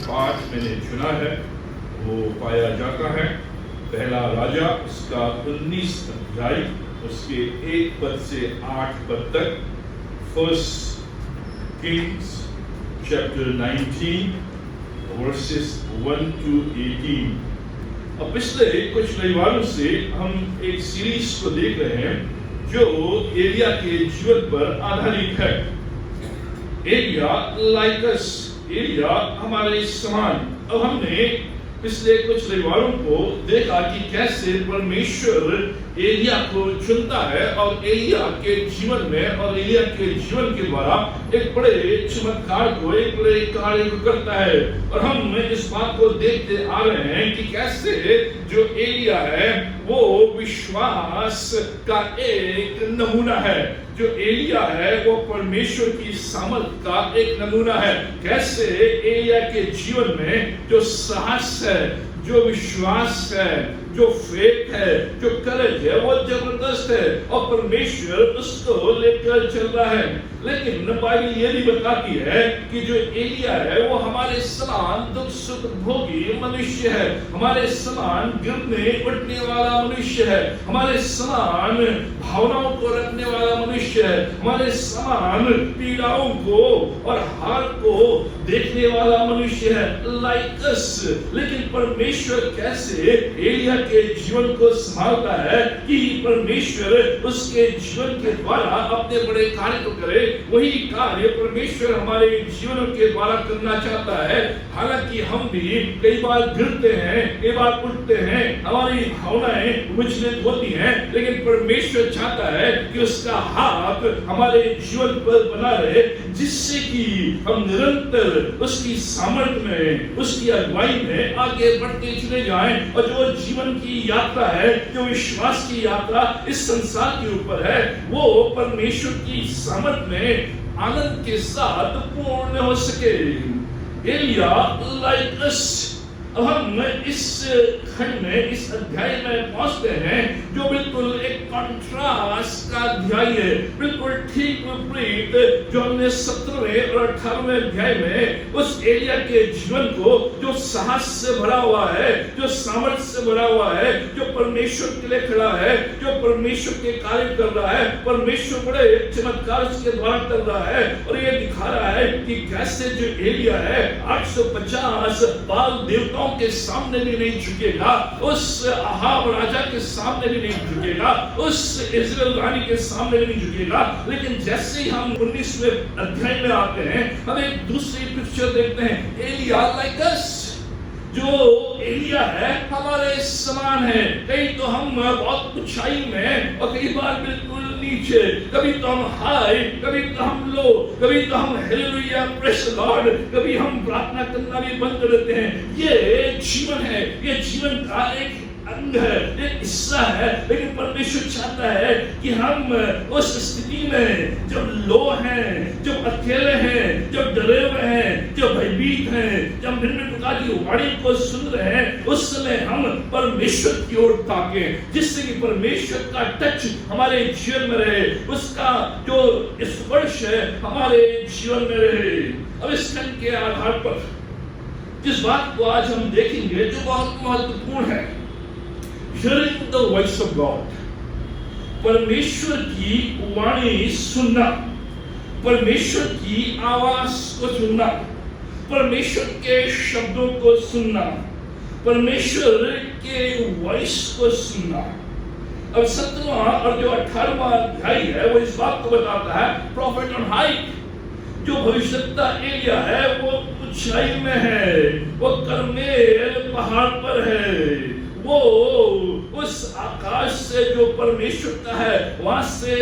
पाठ मैंने चुना है वो पाया जाता है पहला राजा उसका 19 अध्याय उसके 1 पद से 8 पद तक। First Kings chapter 19 versus 1 to 18। अब पिछले कुछ रविवारों से हम एक सीरीज को देख रहे हैं जो एलिया के जीवन पर आधारित है। एलिया लाइक अस, एलिया हमारे समान। अब हमने पिछले कुछ रविवारों को देखा कि कैसे परमेश्वर एलिया को चुनता है और एलिया के जीवन में और एलिया के जीवन के द्वारा एक बड़े चमत्कार को, एक बड़े कार्य को करता है। और हम इस बात को देखते आ रहे हैं कि कैसे जो एलिया है वो विश्वास का एक नमूना है। जो एलिया है वो परमेश्वर की सामर्थ का एक नमूना है। कैसे एलिया के जीवन में जो साहस है, जो विश्वास है, जो फेथ है, जो करेज है वो जबरदस्त है और परमेश्वर उसको लेकर चल रहा है। लेकिन बाइबल ये भी बताती है कि जो एलिया है वो हमारे समान दुख सुख भोगी मनुष्य है, हमारे समान गिरने उठने वाला मनुष्य है, हमारे समान भावनाओं को रखने वाला मनुष्य है, हमारे समान पीड़ाओं को और हार को देखने वाला मनुष्य है, लाइक अस। लेकिन परमेश्वर कैसे एलिया के जीवन को संभालता है कि परमेश्वर उसके जीवन के द्वारा अपने बड़े कार्य को करे। वही कार्य परमेश्वर हमारे जीवनों के द्वारा करना चाहता है। हालांकि हम भी कई बार गिरते हैं, कई बार उठते हैं, हमारी भावनाएं विचलित होती हैं, लेकिन परमेश्वर चाहता है कि उसका हाथ हमारे जीवन पर बना रहे, जिससे कि हम निरंतर उसकी सामर्थ्य में, उसकी अगुवाई में आगे बढ़ते चले जाएं। और जो जीवन की यात्रा है, जो विश्वास की यात्रा इस संसार के ऊपर है, वो परमेश्वर की सामर्थ्य में आनंद के साथ पूर्ण हो सके। Elijah like us. अब हम इस खंड में, इस अध्याय में पहुंचते हैं जो बिल्कुल एक कॉन्ट्रास्ट का अध्याय है, बिल्कुल ठीक विपरीत जो हमने 17वें और 18वें अध्याय में उस एलिया के जीवन को जो साहस से भरा हुआ है, जो सामर्थ्य से भरा हुआ है, जो परमेश्वर के लिए खड़ा है, जो परमेश्वर के कार्य कर रहा है, परमेश्वर बड़े चमत्कार उसके द्वारा कर रहा है। और ये दिखा रहा है कि कैसे जो एलिया है 850 बाल देवताओं के सामने भी नहीं झुकेगा, उस अहाब राजा के सामने भी नहीं झुकेगा, उस इज़राइल रानी के सामने भी नहीं झुकेगा। लेकिन जैसे ही हम 19वें अध्याय में आते हैं, हम एक दूसरी पिक्चर देखते हैं, एलिया लाइक अस। जो एलिया है हमारे समान है। कहीं तो हम बहुत ऊंचाई में और कई बार बिल्कुल नीचे, कभी तो हम हाई, कभी तो हम लो, कभी तो हम हालेलुया प्रेज द लॉर्ड, कभी हम प्रार्थना करना भी बंद कर देते हैं। ये जीवन है, ये जीवन का एक अंग है, एक हिस्सा है। लेकिन परमेश्वर चाहता है कि हम उस स्थिति में जब लो हैं, जब अकेले हैं, जब डरे हुए हैं, जब भयभीत हैं, जब भिन्न प्रकार की वाणी को सुन रहे हैं, उस समय हम परमेश्वर की ओर ताकें, जिससे कि परमेश्वर का टच हमारे जीवन में रहे, उसका जो स्पर्श है हमारे जीवन में रहे। अब इस खंड के आधार पर जिस बात को आज हम देखेंगे जो बहुत महत्वपूर्ण है, hearing the voice of God, परमेश्वर की वाणी सुनना, परमेश्वर की आवाज को सुनना, परमेश्वर के शब्दों को सुनना, परमेश्वर के वॉइस को सुनना। अब 17वां और जो 18वां अध्याय है वो इस बात को बताता है, प्रॉफिट ऑन हाइट। जो भविष्यवक्ता एलिया है वो ऊंचाई में है, वो कर्मेल पहाड़ पर है, वो उस आकाश से जो परमेश्वर का है वहां से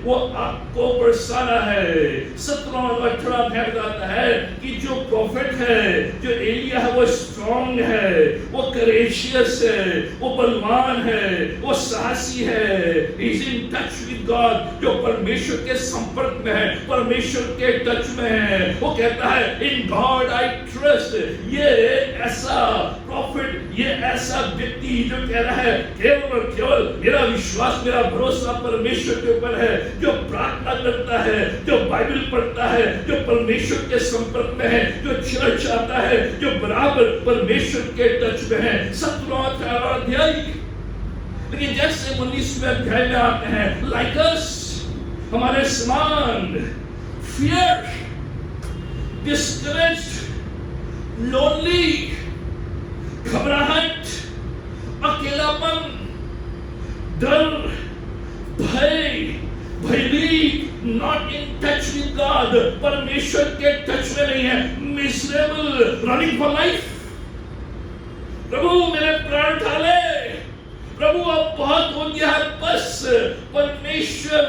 वो आपको बरसाना है। 17 और 18 बताता है कि जो प्रॉफिट है, जो एलिया है वो स्ट्रॉन्ग है, वो करेशियस है, वो बलवान है, वो साहसी है, is in touch with God, जो परमेश्वर के संपर्क में है, परमेश्वर के टच में है। वो कहता है इन गॉड आई ट्रस्ट। ये ऐसा प्रॉफिट, ये ऐसा व्यक्ति जो कह रहा है केवल और केवल मेरा विश्वास, मेरा भरोसा परमेश्वर के ऊपर है, जो प्रार्थना करता है, जो बाइबल पढ़ता है, जो परमेश्वर के संपर्क में है, जो चर्च आता है, जो बराबर परमेश्वर के टच में है। 17वां अध्याय, लेकिन जैसे 19वें अध्याय में आते हैं, लाइक अस, हमारे समान, फियर, डिस्करेज्ड, लोनली, घबराहट, अकेलापन, डर, भय, भयभीत, not in touch with God, परमेश्वर के टच में नहीं है, मिजरेबल, रनिंग फॉर लाइफ। प्रभु मेरे प्राण उठा ले, प्रभु अब बहुत हो गया है, बस परमेश्वर,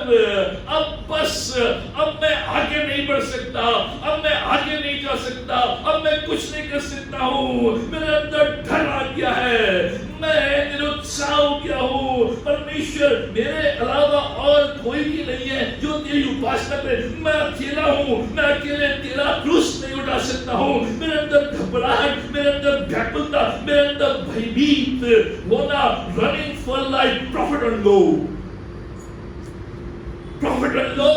अब बस, अब मैं आगे नहीं बढ़ सकता, अब मैं आगे नहीं जा सकता, अब मैं कुछ नहीं कर सकता हूँ, मेरे अंदर डर आ गया है, मैं निरुत्साह हो गया हूँ, परमेश्वर मेरे अलावा और कोई भी नहीं है जो तेरी उपासना करे, मैं अकेला हूँ, मैं अकेले तेरा क्रूस नहीं उठा सकता हूँ, मेरे अंदर घबराहट, मेरे अंदर व्याकुलता, मेरे अंदर भयभीत होना, running for life, profit and low, profit and low,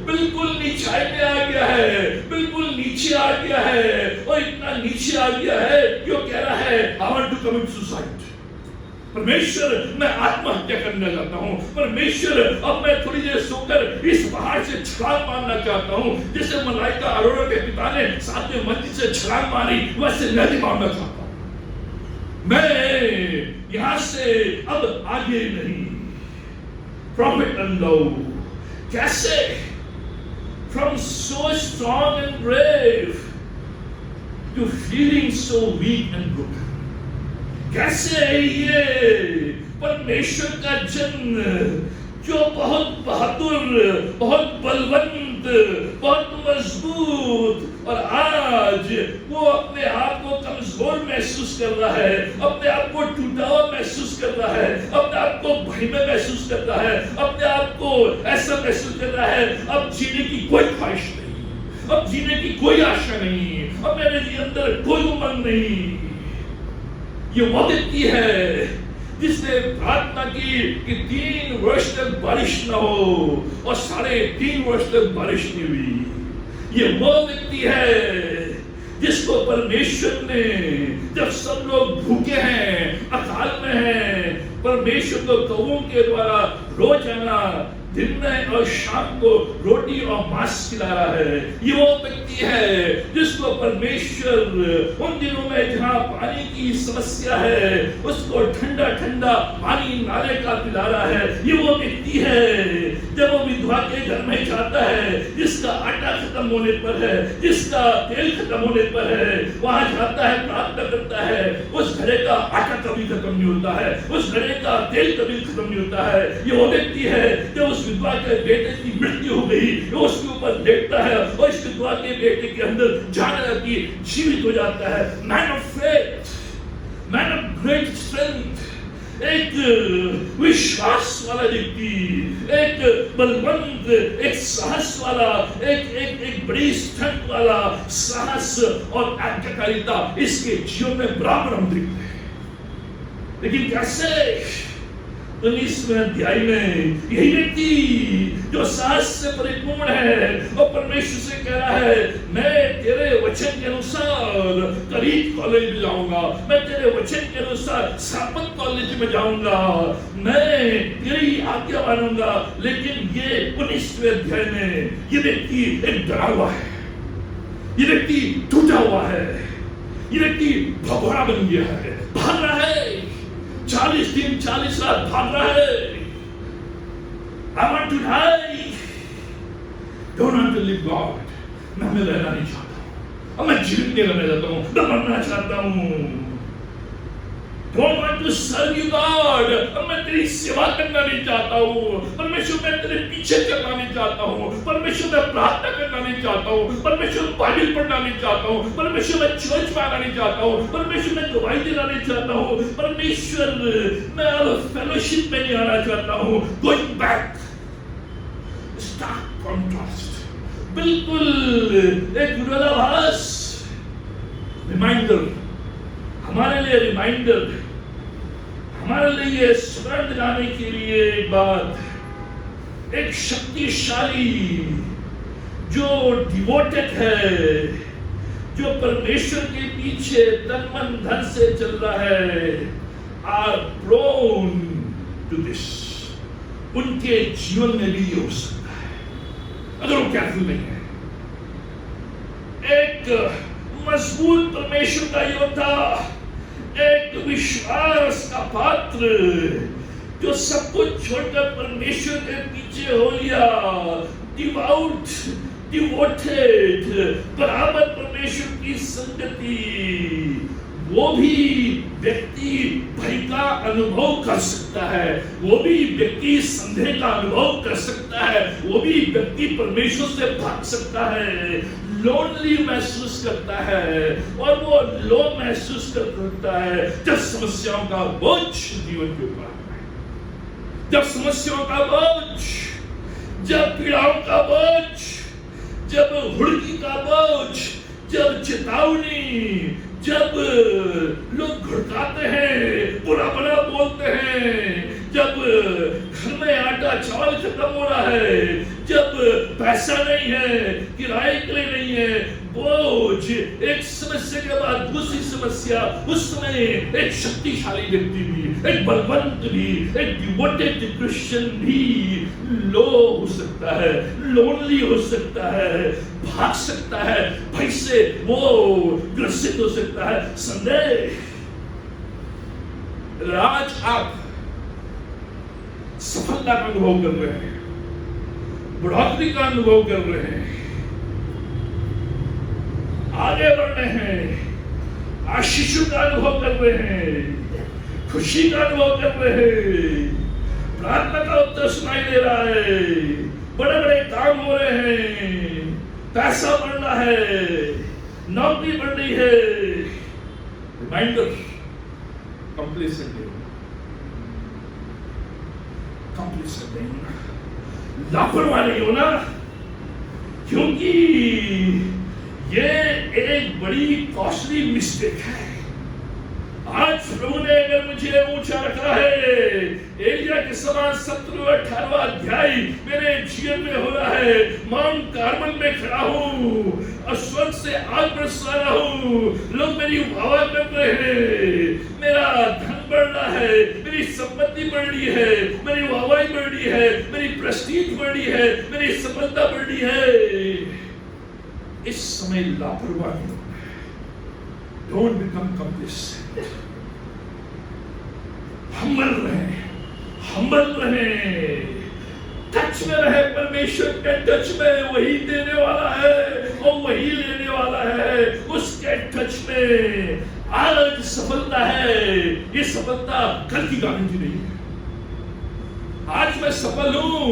बिल्कुल नीचाई में आ गया है, बिल्कुल नीचे आ गया है, और इतना नीचे आ गया है जो कह रहा है I want to commit suicide. परमेश्वर मैं आत्महत्या करना चाहता हूँ, परमेश्वर अब मैं थोड़ी देर सोकर इस पहाड़ से छलांग मारना चाहता हूँ, जैसे मलाइका अरोड़ा के पिता ने 7वें मंजिल से छलांग मारी, वैसे मैं भी मारना चाहता हूँ, मैं यहां से अब आगे नहीं। प्रॉफिट एंड लो, कैसे? From so strong and brave to feeling so weak and broken. कैसे है ये परमेश्वर का जन जो बहुत बहादुर, बहुत बलवंत, बहुत मजबूत, और आज वो अपने आप को कमजोर महसूस कर रहा है, अपने आप को टूटा हुआ महसूस कर रहा है, अपने आप को भय में महसूस कर रहा है, अपने आप को ऐसा महसूस कर रहा है अब जीने की कोई ख्वाहिश नहीं, अब जीने की कोई आशा नहीं, अब मेरे अंदर कोई उमंग नहीं। ये वो व्यक्ति है जिसने प्रार्थना की कि 3 वर्ष तक बारिश न हो, और 3.5 वर्ष तक बारिश नहीं हुई। ये वो व्यक्ति है जिसको परमेश्वर ने, जब सब लोग भूखे हैं, अकाल में हैं, परमेश्वर को कौवों के द्वारा रोजाना दिन में और शाम को रोटी और मांस खिला रहा है। ये वो व्यक्ति है जिसको परमेश्वर उन दिनों में जहाँ पानी की समस्या है उसको ठंडा ठंडा पानी नाले का पिला रहा है। ये वो व्यक्ति है जब वो विधवा के घर में जाता है, जिसका आटा खत्म होने पर है, जिसका तेल खत्म होने पर है, वहां जाता है, प्रार्थना करता है, उस घरे का आटा कभी खत्म नहीं होता है, उस घरे का तेल कभी खत्म नहीं होता है। ये वो व्यक्ति है जो उस विधवा के बेटे की मृत्यु हो गई, वो उसके ऊपर देखता है और इस विधवा के बेटे के अंदर जान आती है, जीवित हो जाता है। Man of faith, man of great strength, एक विश्वास वाला व्यक्ति, एक बलवंत, एक साहस वाला, एक बड़ी स्ट्रेंथ वाला साहस और आज्ञाकारिता इसके जीवन में बराबर हम देखते हैं। लेकिन कैसे? 19वें अध्याय में यही व्यक्ति जो साहस से परिपूर्ण है और परमेश्वर से कह रहा है, मैं तेरे वचन के अनुसार करीब कॉलेज में जाऊंगा, मैं तेरे वचन के अनुसार सापत कॉलेज में जाऊंगा, मैं तेरी आज्ञा मानूंगा। लेकिन ये 19वें अध्याय में ये व्यक्ति एक डरा हुआ है, ये व्यक्ति टूटा हुआ है, ये व्यक्ति भगोड़ा बन गया है, भाग रहा है, 40 दिन 40 रात भाग रहा है। I want to die, don't want to live God. मैं रहना नहीं चाहता हूँ, अब मैं जीवित नहीं रहना चाहता हूँ, मैं मरना चाहता हूँ। Don't want to serve you God. मैं तेरी सेवा करना नहीं चाहता हूँ परमेश्वर, मैं तेरे पीछे चलना नहीं चाहता हूँ परमेश्वर, मैं प्रार्थना करना नहीं चाहता हूँ परमेश्वर, बाइबल पढ़ना नहीं चाहता हूँ परमेश्वर, मैं चर्च में आना नहीं चाहता हूँ परमेश्वर, मैं गवाही देना नहीं चाहता हूँ परमेश्वर, मैं फेलोशिप में नहीं आना चाहता हूँ। Going back, stark contrast, बिल्कुल एक विरोधाभास। रिमाइंडर, हमारे लिए रिमाइंडर, हमारे लिए स्मरण दिलाने के लिए एक बात, एक शक्तिशाली जो डिवोटेड है, जो परमेश्वर के पीछे तन मन धन से चल रहा है, आर प्रोन टू दिस। उनके जीवन में भी ये हो सकता है अगर वो केयरफुल नहीं है। एक मजबूत परमेश्वर का योद्धा, एक विश्वास का पात्र जो सब कुछ छोड़कर परमेश्वर के पीछे हो लिया, डिवोट, डिवोटेड, बराबर परमेश्वर की संगति, वो भी व्यक्ति भय का अनुभव कर सकता है, वो भी व्यक्ति संदेह का अनुभव कर सकता है, वो भी व्यक्ति परमेश्वर से भाग सकता है, लोनली महसूस करता है और वो लो महसूस कर सकता है जब समस्याओं का बोझ जीवन के ऊपर, जब समस्याओं का बोझ, जब पीड़ाओं का बोझ, जब हुड़की का बोझ, जब चेतावनी, जब लोग घुड़काते हैं, बुरा भला बोलते हैं, जब घर में आटा चावल खत्म हो रहा है, जब पैसा नहीं है, किराए के लिए नहीं है, बोझ, एक समस्या के बाद दूसरी समस्या, उस समय एक शक्तिशाली व्यक्ति भी, एक बलवंत भी, एक डिवोटेड क्रिश्चियन भी लो हो सकता है, लोनली हो सकता है, भाग सकता है, भय से वो ग्रसित हो सकता है। संदेह, आज आप सफलता का अनुभव कर रहे हैं, बढ़ोतरी का अनुभव कर रहे हैं, आगे बढ़ रहे हैं, आशीषों का अनुभव कर रहे हैं, खुशी का अनुभव कर रहे हैं, प्रार्थना का उत्तर सुनाई दे रहा है, बड़े बड़े काम हो रहे हैं, पैसा बढ़ रहा है, नौकरी बढ़ रही है। रिमाइंडर, कंप्लीसेंट नहीं होना, कंप्लीसेंट नहीं होना, लापरवाह नहीं होना, क्योंकि ये एक बड़ी कॉस्टली मिस्टेक है। आज प्रभु ने अगर मुझे ऊंचा रखा है, एलिया के समान 17-18 अध्याय मेरे जीवन में हो रहा है, माउंट कार्मल में खड़ा हूँ और स्वर्ग से आग बरसा रहा हूँ, लोग मेरी वाह कर रहे हैं, मेरा धन बढ़ रहा है, मेरी संपत्ति बढ़ रही है, मेरी वाहवाही बढ़ रही है, मेरी प्रेस्टीज बढ़ रही है, मेरी सफलता बढ़ रही है। इस समय लापरवाही, डोंट बिकम कंप्लीसेंट, हम्बल रहे, हम्बल रहे, टच में रहे, परमेश्वर के टच में, वही देने वाला है और वही लेने वाला है, उसके टच में आज सफलता है। ये सफलता कल की गारंटी नहीं है। आज मैं सफल हूं,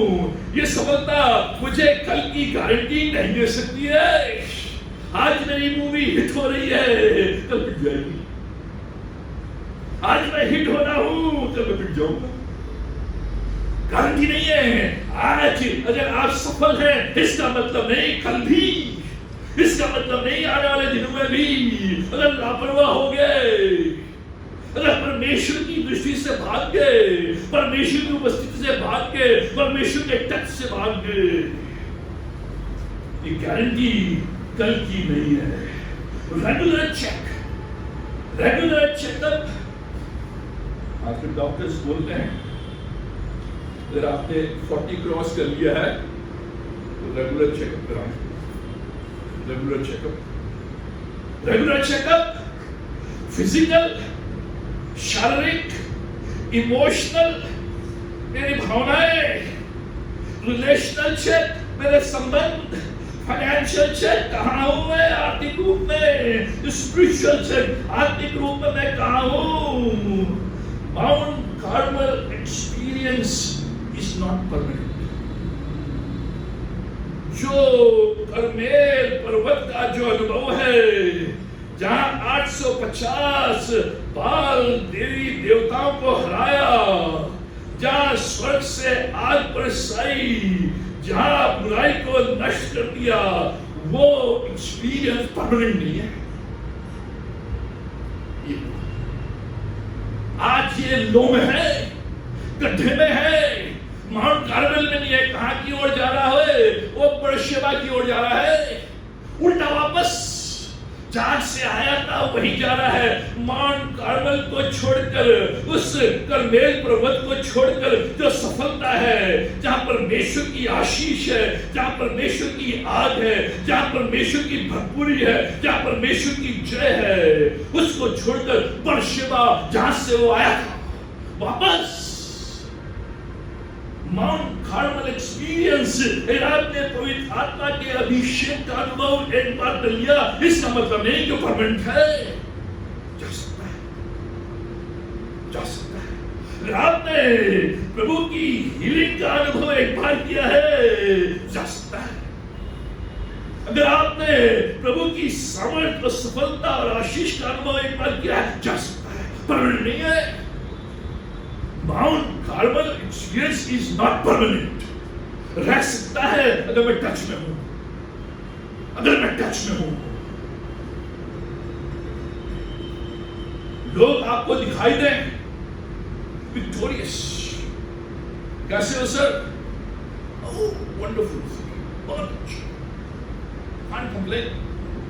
ये सफलता मुझे कल की गारंटी नहीं दे सकती है। आज मेरी मूवी हिट हो रही है, कल पिट जाएगी। आज मैं हिट हो रहा हूं, कल मैं पिट जाऊंगा, गारंटी नहीं है। आज अगर आप सफल हैं, इसका मतलब नहीं कल भी, इसका मतलब नहीं आने वाले दिनों में भी। अगर लापरवाह हो गए, अगर परमेश्वर की दृष्टि से भाग गए, परमेश्वर की उपस्थिति से भाग गए, परमेश्वर के टच से भाग गए, ये गारंटी कल की नहीं है। Regular check, regular checkup. आपके डॉक्टर्स बोलते हैं अगर आपने 40 क्रॉस कर लिया है तो रेगुलर चेकअप कराएं, regular checkup, regular checkup, physical, शारीरिक, इमोशनल, मेरी भावनाएं, रिलेशनल चेक, मेरे संबंध, फाइनेंशियल चेक, कहाँ हूँ मैं आर्थिक रूप में, स्पिरिचुअल चेक, आत्मिक रूप में मैं कहाँ हूँ। Mount Carmel experience is not permanent. जो कर्मेल पर्वत का जो अनुभव है, जहां 850 बाल देवी देवताओं को हराया, जहां स्वर्ग से आग बरसाई, जहां बुराई को नष्ट कर दिया, वो एक्सपीरियंस परमानेंट नहीं है। आज ये लो में है, गड्ढे में है, माउंट कार्मेल में नहीं है। कहां की ओर जा रहा है? वो बेरशेबा की ओर जा रहा है, उल्टा वापस जहां से आया था वहीं जा रहा है। माउंट कार्मेल को छोड़कर, उस कर्मेल पर्वत को छोड़कर जो सफलता है, जहां परमेश्वर की आशीष है, जहां परमेश्वर की आग है, जहां परमेश्वर की भरपूरी है, जहां परमेश्वर की जय है, उसको छोड़कर बेरशेबा जहां से वो आया था, वापस माउंट कार्मेल एक्सपीरियंस। आपने पवित्र आत्मा के अभिषेक का अनुभव एक बार कर लिया, इसका मतलब नहीं कि परमानेंट है। जा सकता है, जा सकता है। आपने प्रभु की हीलिंग का अनुभव एक बार किया है, जा सकता है। अगर आपने प्रभु की सामर्थ और सफलता और आशीष का अनुभव एक बार किया है, जा सकता है। परमानेंट नहीं है। Mount Carmel experience is not permanent. रह सकता है अगर मैं टच में हूं, अगर मैं टच में हूं। लोग आपको दिखाई दें विक्टोरियस, कैसे हो सर? ओह वंडरफुल, बहुत अच्छा, कांट कंप्लेन,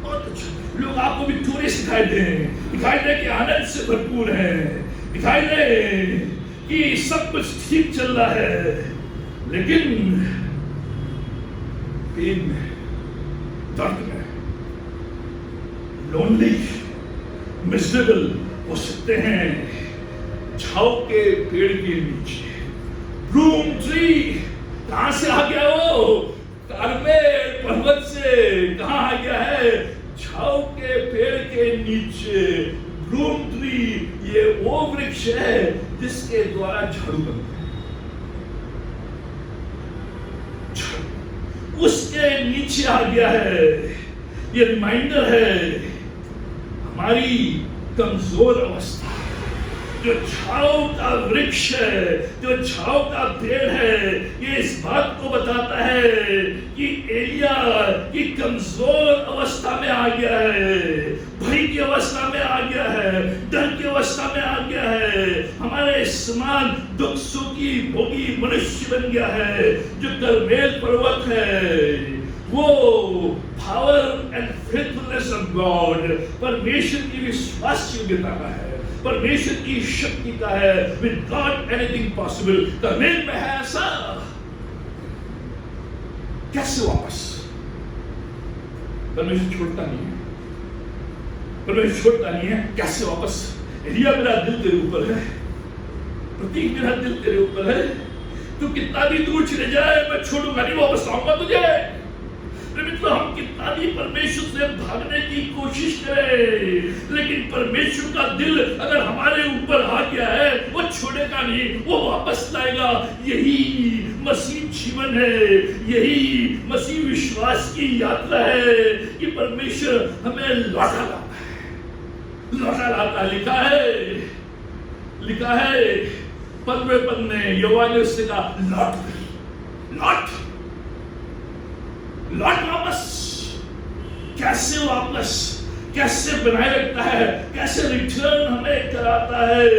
बहुत अच्छा। लोग आपको विक्टोरियस दिखाई दें कि आनंद से भरपूर है, दिखाई दे कि सब कुछ ठीक चल रहा है, लेकिन पेन में, दर्द में, लोनली, मिजरेबल हो सकते हैं। छाव के पेड़ के नीचे, ब्लूम ट्री, कहां से आ गया वो? कार्मेल पर्वत से कहां आ गया है? छाव के पेड़ के नीचे, ब्लूम ट्री, ये वो वृक्ष है जिसके द्वारा झाड़ू बनता है। उसके नीचे आ गया है। ये रिमाइंडर है हमारी कमजोर अवस्था। जो छाव का वृक्ष है, जो छाव का पेड़ है, ये इस बात को बताता है कि एलिया की कमजोर अवस्था में आ गया है, भय की अवस्था में आ गया है, डर की अवस्था में आ गया है, हमारे समान दुख सुखी भोगी मनुष्य बन गया है। जो कर्मेल पर्वत है, वो power and faithfulness of God, परमेश्वर की विश्वास योग्यता का है, परमेश्वर की शक्ति का है। With God anything possible. Carmel में है ऐसा। कैसे वापस? परमेश्वर छोड़ता नहीं है, परमेश्वर छोड़ता नहीं है। कैसे वापस? एलिया मेरा दिल तेरे ऊपर है, प्रतीक मेरा दिल तेरे ऊपर है, तू कितना भी दूर चले जाए मैं छोड़ूंगा नहीं, वापस आऊंगा तुझे। मित्रों, हम कितना भी परमेश्वर से भागने की कोशिश करें, लेकिन परमेश्वर का दिल अगर हमारे ऊपर आ गया है, वो छोड़ेगा नहीं, वो वापस लाएगा। यही मसीह जीवन है, यही मसीह विश्वास की यात्रा है कि परमेश्वर हमें लौटा लाता है, लौटा लाता है। लिखा है 15वें पद में, यूहन्ना ने उससे कहा लौट वापस। कैसे वापस? कैसे बनाए रखता है? कैसे रिटर्न हमें कराता है?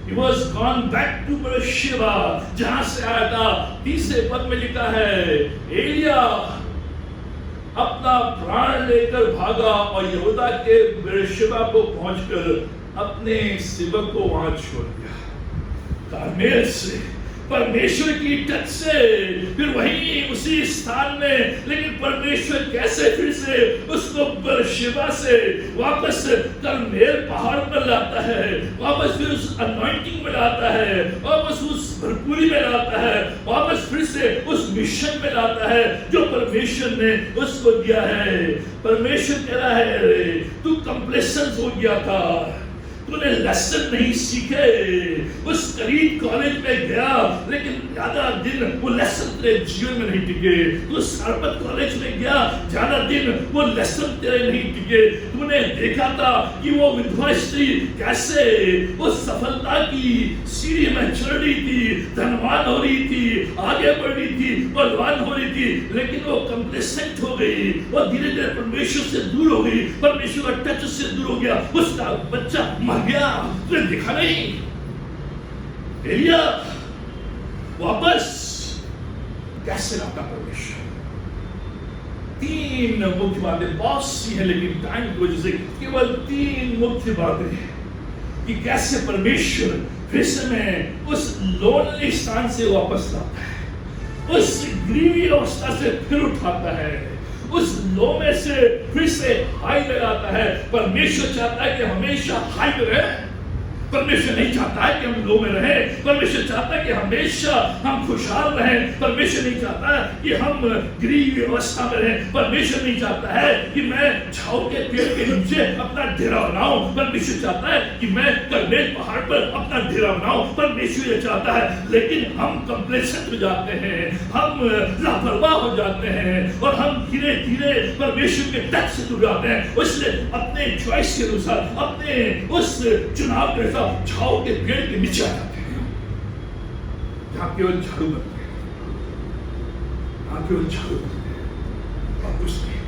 He was gone back to Beersheba, जहां से आया था। 30वें पद में लिखा है, एलिया अपना प्राण लेकर भागा और यहूदा के बेरशेबा को पहुंचकर अपने सेवक को वहां छोड़ दिया। कार्मेल से, परमेश्वर की टच से, फिर वहीं उसी स्थान में, लेकिन परमेश्वर कैसे फिर से उसको बेरशेबा से वापस कर्मेल पहाड़ पर लाता है, वापस फिर उस अनॉइंटिंग में लाता है, वापस उस भरपूरी में लाता है, वापस फिर से उस पोजीशन में लाता है जो परमेश्वर ने उसको दिया है। परमेश्वर कह रहा है तू कंप्लेसेंट हो गया था, तूने लेसन नहीं सीखे। उस करीब कॉलेज में गया लेकिन ज्यादा दिन वो लेसन तेरे जीवन में नहीं टिके। तू सरबत कॉलेज में गया, ज्यादा दिन वो लेसन तेरे नहीं टिके। तूने देखा था कि वो विधवा स्त्री कैसे उस सफलता की सीढ़ी में चढ़ रही थी, धनवान हो रही थी, आगे बढ़ रही थी, बलवान हो रही थी, लेकिन वो कंप्लेसेंट हो गई। वो धीरे धीरे परमेश्वर से दूर हो गई, परमेश्वर का टच उससे दूर हो गया। उसका बच्चा गया, तुझे दिखा नहीं। एलिया वापस कैसे लाता परमेश्वर? 3 मुख्य बातें, बहुत सी है लेकिन टाइम की वजह से केवल 3 मुख्य बातें कि कैसे परमेश्वर फिर से में उस लोनली स्थान से वापस लाता है, उस ग्रीवी अवस्था से फिर उठाता है, उस लो में से फिर से हाई में लाता है। परमेश्वर चाहता है कि हमेशा हाई में रहे। परमेश्वर नहीं चाहता है कि हम लो में रहें। परमेश्वर चाहता है कि हमेशा हम खुशहाल रहें। परमेश्वर नहीं चाहता है कि हम गरीब अवस्था में रहें। परमेश्वर नहीं चाहता है कि मैं झाऊ के पेड़ के नीचे अपना डेरा बनाऊं। परमेश्वर चाहता है कि मैं करमेल पहाड़ पर अपना डेरा बनाऊं। परमेश्वर ये चाहता है, लेकिन हम कंप्लेसेंट हो जाते हैं, हम लापरवाह हो जाते हैं और हम धीरे धीरे परमेश्वर के टच से दूर जाते हैं। उसने अपने चॉइस के अनुसार, अपने उस चुनाव के झाऊ के पेड़ के नीचे आ जाते हैं, जहां केवल झाड़ू बनते हैं, जहां केवल झाड़ू बनते हैं और कुछ नहीं,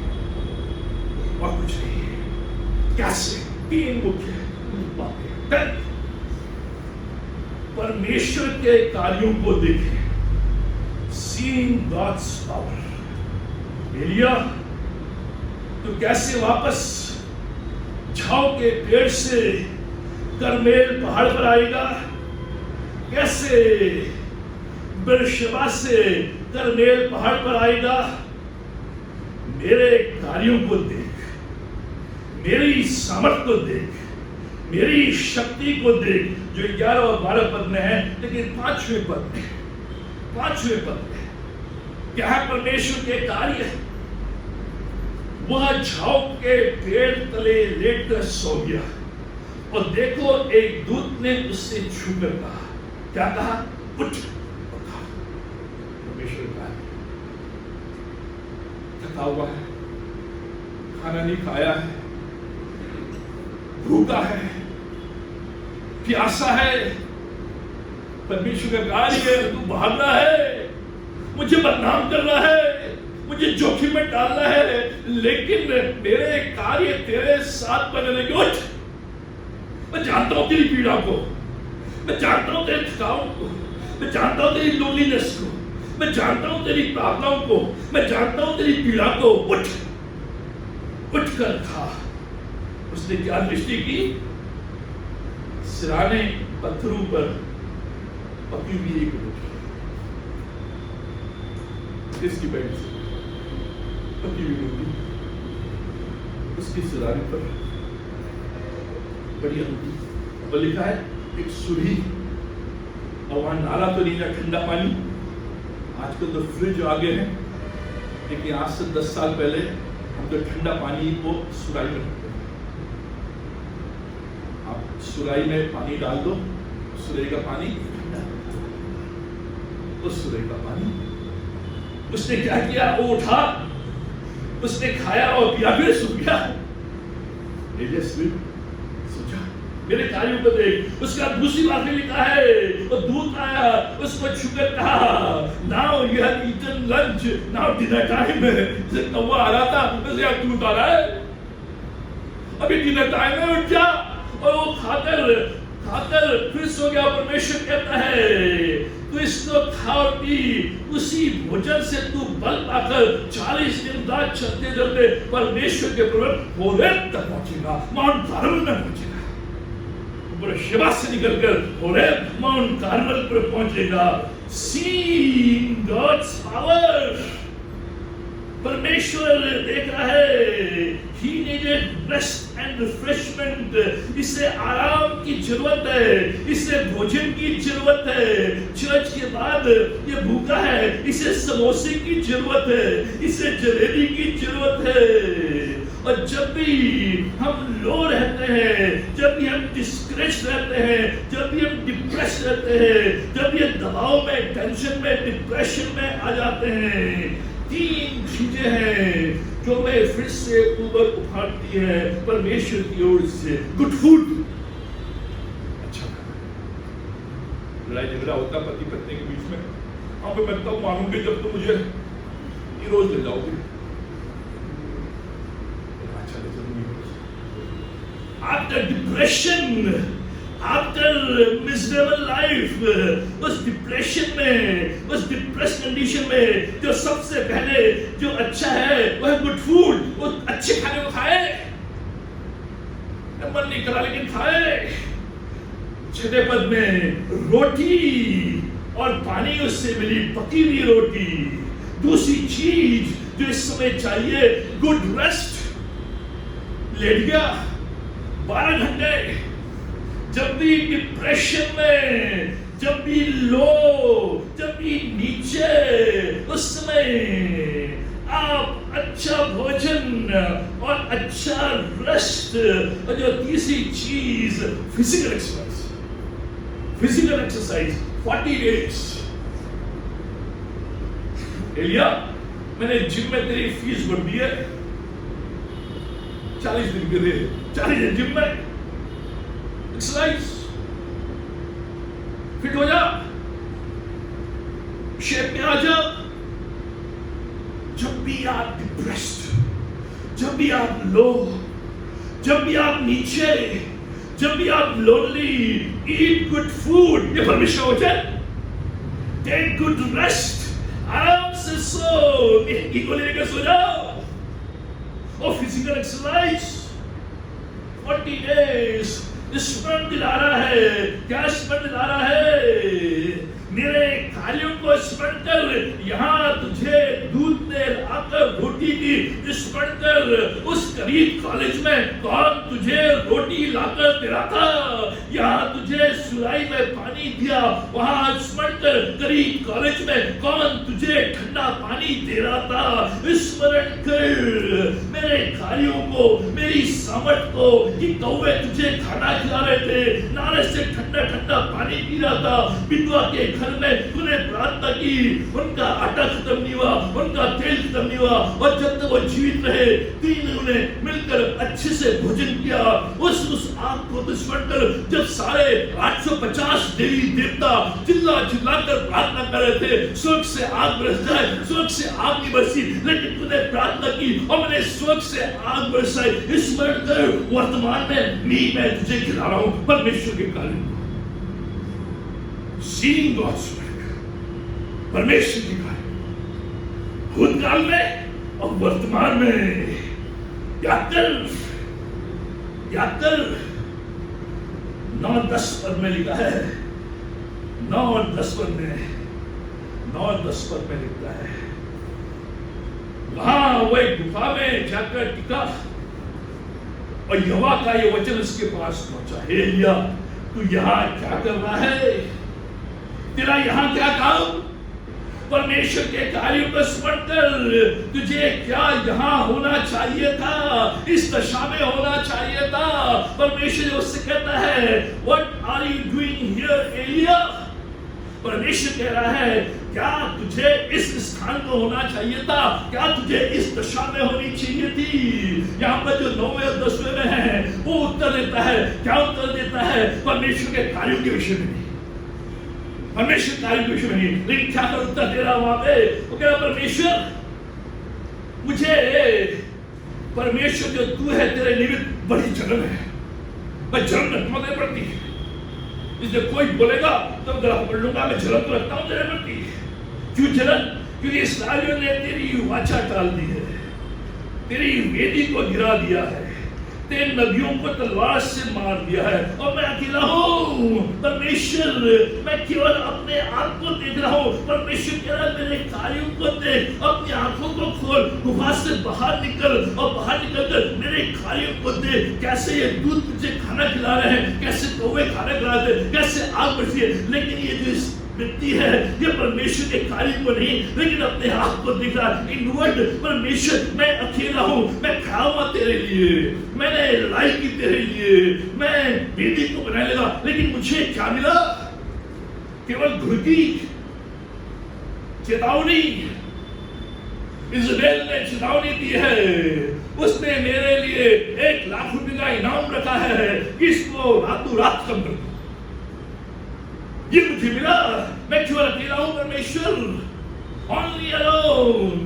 और कुछ नहीं। कैसे? 3 मुख्य बातें। परमेश्वर के कार्यों को देखें, seeing God's power। एलिया तो कैसे वापस झाऊ के पेड़ से करमेल पहाड़ पर आएगा? कैसे बेरशेबा से करमेल पहाड़ पर आएगा? मेरे कार्यों को देख, मेरी सामर्थ को देख, मेरी शक्ति को देख, जो 11 और 12 पद में है। लेकिन 5वें पद में क्या है परमेश्वर के कार्य? वह झाऊ के पेड़ तले लेटकर सो गया और देखो एक दूत ने उससे छूकर कहा, क्या कहा? उठ। परमेश्वर का थका हुआ है, खाना नहीं खाया है, भूखा है, प्यासा है। परमेश्वर का कार्य है, तू भाग रहा है, मुझे बदनाम कर रहा है, मुझे जोखिम में डाल रहा है, लेकिन मेरे कार्य तेरे साथ बने रहेंगे। उठ। मैं जानता हूं तेरी पीड़ा को, मैं जानता हूं तेरे थकान को, मैं जानता हूं तेरी लोनलीनेस को, मैं जानता हूं तेरी प्रार्थनाओं को, मैं जानता हूं तेरी पीड़ा को। उठ कर खा। उसने क्या दृष्टि की? सिराने पत्थरों पर पकी हुई एक रोटी, किसकी बैठ से पकी हुई रोटी, उसकी सिराने पर बढ़िया होगी। और लिखा है एक सुरही, और वहां नाला तो नहीं है, ठंडा पानी। आजकल तो फ्रिज आगे है, लेकिन आज से 10 साल पहले हम तो ठंडा पानी को सुराही में रखते हैं। आप सुराही में पानी डाल दो, सुराही का पानी ठंडा, उस सुराही का पानी। उसने क्या किया? वो उठा, उसने खाया और पिया, फिर सो गया। मेरे कार्यों को देख। उसका दूसरी बात में लिखा है, और दूत आया, उसको छूकर कहा, now you have eaten lunch, now dinner time है। जैसे कौवा आ रहा था, वैसे अब दूत आ रहा है, अभी डिनर टाइम है, उठ जा। और वो खाकर फिर सो गया। परमेश्वर कहता है, तू इसको खा और पी, उसी भोजन से तू बल पाकर 40 दिन रात चलते चलते परमेश्वर के पर्वत होरेब तक पहुंचेगा, माउंट कार्मेल में पहुंचेगा। बेरशेबा से निकलकर होरेब माउंट कार्मेल पर पहुंचेगा। Seeing God's power, परमेश्वर देख रहा है He needed rest and refreshment. इसे आराम की जरूरत है, इसे भोजन की जरूरत है। चर्च के बाद ये भूखा है, इसे समोसे की जरूरत है, इसे जलेबी की जरूरत है। और जब भी हम लो रहते हैं, जब भी हम डिस्करेज रहते हैं, जब भी हम डिप्रेस रहते हैं, जब ये दबाव में, टेंशन में, डिप्रेशन में आ जाते हैं, 3 चीजें हैं जो मैं फिर से ऊपर उठाती है परमेश्वर की ओर से। गुड फूड, अच्छा खाना। लड़ाई झगड़ा होता पति पत्नी के बीच में, अब मैं तब मानूंगी जब तुम मुझे ये रोज ले जाओगे। अच्छा ले चलूंगी। After depression, after miserable life, उस डिप्रेशन में, उस डिप्रेस कंडीशन में जो सबसे पहले जो अच्छा है वह है गुड फूड। वो अच्छे खाने को खाए, मन नहीं करा लेकिन खाए। 6 पद में रोटी और पानी उससे मिली, पकी हुई रोटी। दूसरी चीज जो इस समय चाहिए, गुड रेस्ट। लेट गया 12 घंटे। जब भी डिप्रेशन में, जब भी लो, जब भी नीचे, उस समय आप अच्छा भोजन और अच्छा रेस्ट, और जो तीसरी चीज physical exercise, physical exercise 40 days. Elijah, मैंने जिम में तेरी फीस भर दी है, 40 दिन के लिए 40 दिन जिम में एक्सरसाइज, फिट हो जा, शेप में आ जा। जब भी आप डिप्रेस्ड, जब भी आप लो, जब भी आप नीचे, जब भी आप लोनली, ईट गुड फूड। ये परमिशन हो जाए। टेक गुड रेस्ट, आराम से सो, ईगो लेकर सो जाओ। और फिजिकल एक्सरसाइज 40 डेज। स्मरण दिला रहा है, क्या स्मरण दिला रहा है? मेरे कार्यों को स्मरण कर, यहाँ तुझे दूध ने लाकर रोटी दी, स्मरण कर। उस करीब कॉलेज में कौन तुझे रोटी लाकर दे रहा था? यहाँ तुझे सुराई में पानी दिया, वहाँ स्मरण कर। करीब कॉलेज में कौन तुझे ठंडा पानी दे रहा था? स्मरण कर मेरे कार्यों को, मेरी सामर्थ को, कि कौवे तुझे खाना खिला रहे थे, नाले से ठंडा ठंडा पानी पी रहा था। विधवा के घर में तूने प्रार्थना की, उनका आटा खत्म नहीं हुआ, उनका तेल खत्म नहीं हुआ, और जब तक वो जीवित रहे 3 लोगों ने मिलकर अच्छे से भोजन किया। उस आग को दुश्मन कर, जब सारे 850 देवी देवता चिल्ला चिल्लाकर प्रार्थना कर रहे थे, स्वर्ग से आग बरस जाए, स्वर्ग से आग नहीं बरसी, लेकिन तूने प्रार्थना की और मैंने स्वर्ग से आग बरसाई। स्मरण कर, वर्तमान में मैं तुझे खिला रहा हूं परमेश्वर के कार्य। Seeing God's work, परमेश्वर की कार्य भूतकाल में और वर्तमान में। याद कर 9-10 पद में लिखा है, 9 और 10 पद में, 9 और 10 पद में लिखता है, वहां वो एक गुफा में जाकर टिका और यहोवा का ये वचन उसके पास पहुंचा। हे एलिया, तू यहाँ क्या कर रहा है? तेरा यहाँ क्या काम? परमेश्वर के कार्यों को स्मरण कर। तुझे क्या यहाँ होना चाहिए था? इस दशा में होना चाहिए था। परमेश्वर उससे कहता है, What are you doing here, Elia? परमेश्वर कह रहा है, क्या तुझे इस स्थान को होना चाहिए था? क्या तुझे इस दशा में होनी चाहिए थी? यहाँ पर जो 9वें और 10वें में है, वो उत्तर देता है। क्या उत्तर देता है? परमेश्वर के कार्यों के विषय में नहीं, परमेश्वर कार्य के विषय में नहीं, लेकिन क्या कर उत्तर दे रहा वहां पे? वो कह रहा, परमेश्वर मुझे, परमेश्वर जो तू है, तेरे निमित्त बड़ी जलन है। मैं जलन रखना नहीं पड़ती, इसलिए कोई बोलेगा तो गला पकड़ लूंगा। मैं जलन तो रखता हूं तेरे प्रति। क्यों जलन? क्योंकि इस्राएलियों ने तेरी वाचा टाल दी है, तेरी वेदी को गिरा दिया है, तेरे नबियों को तलवार से मार दिया है, और मैं अकेला हूँ। परमेश्वर, मैं केवल अपने आप को देख रहा हूँ। परमेश्वर कह रहा है, मेरे कार्यों को देख, अपनी आंखों को खोल, गुफा से बाहर निकल और बाहर निकलकर मेरे खालियों को दे। कैसे ये दूध तुझे खाना खिला रहे हैं, कैसे कौवे खाना खिलाते हैं, कैसे आग बढ़ती है, लेकिन ये जो व्यक्ति है ये परमेश्वर के कार्य को नहीं लेकिन अपने आप को दिख रहा है। इनवर्ड परमेश्वर, मैं अकेला हूँ, मैं खड़ा हुआ तेरे लिए, मैंने लड़ाई की तेरे लिए, मैं बेटी को बनाने लगा, लेकिन मुझे क्या मिला? केवल घुड़की, चेतावनी। इज़राइल ने चेतावनी दी है, उसने मेरे लिए 1 लाख रुपए का इनाम रखा है कि इसको रातों रात कम कर दो। ये मुझे मिला, मैं केवल अकेला हूं परमेश्वर, ओनली अलोन।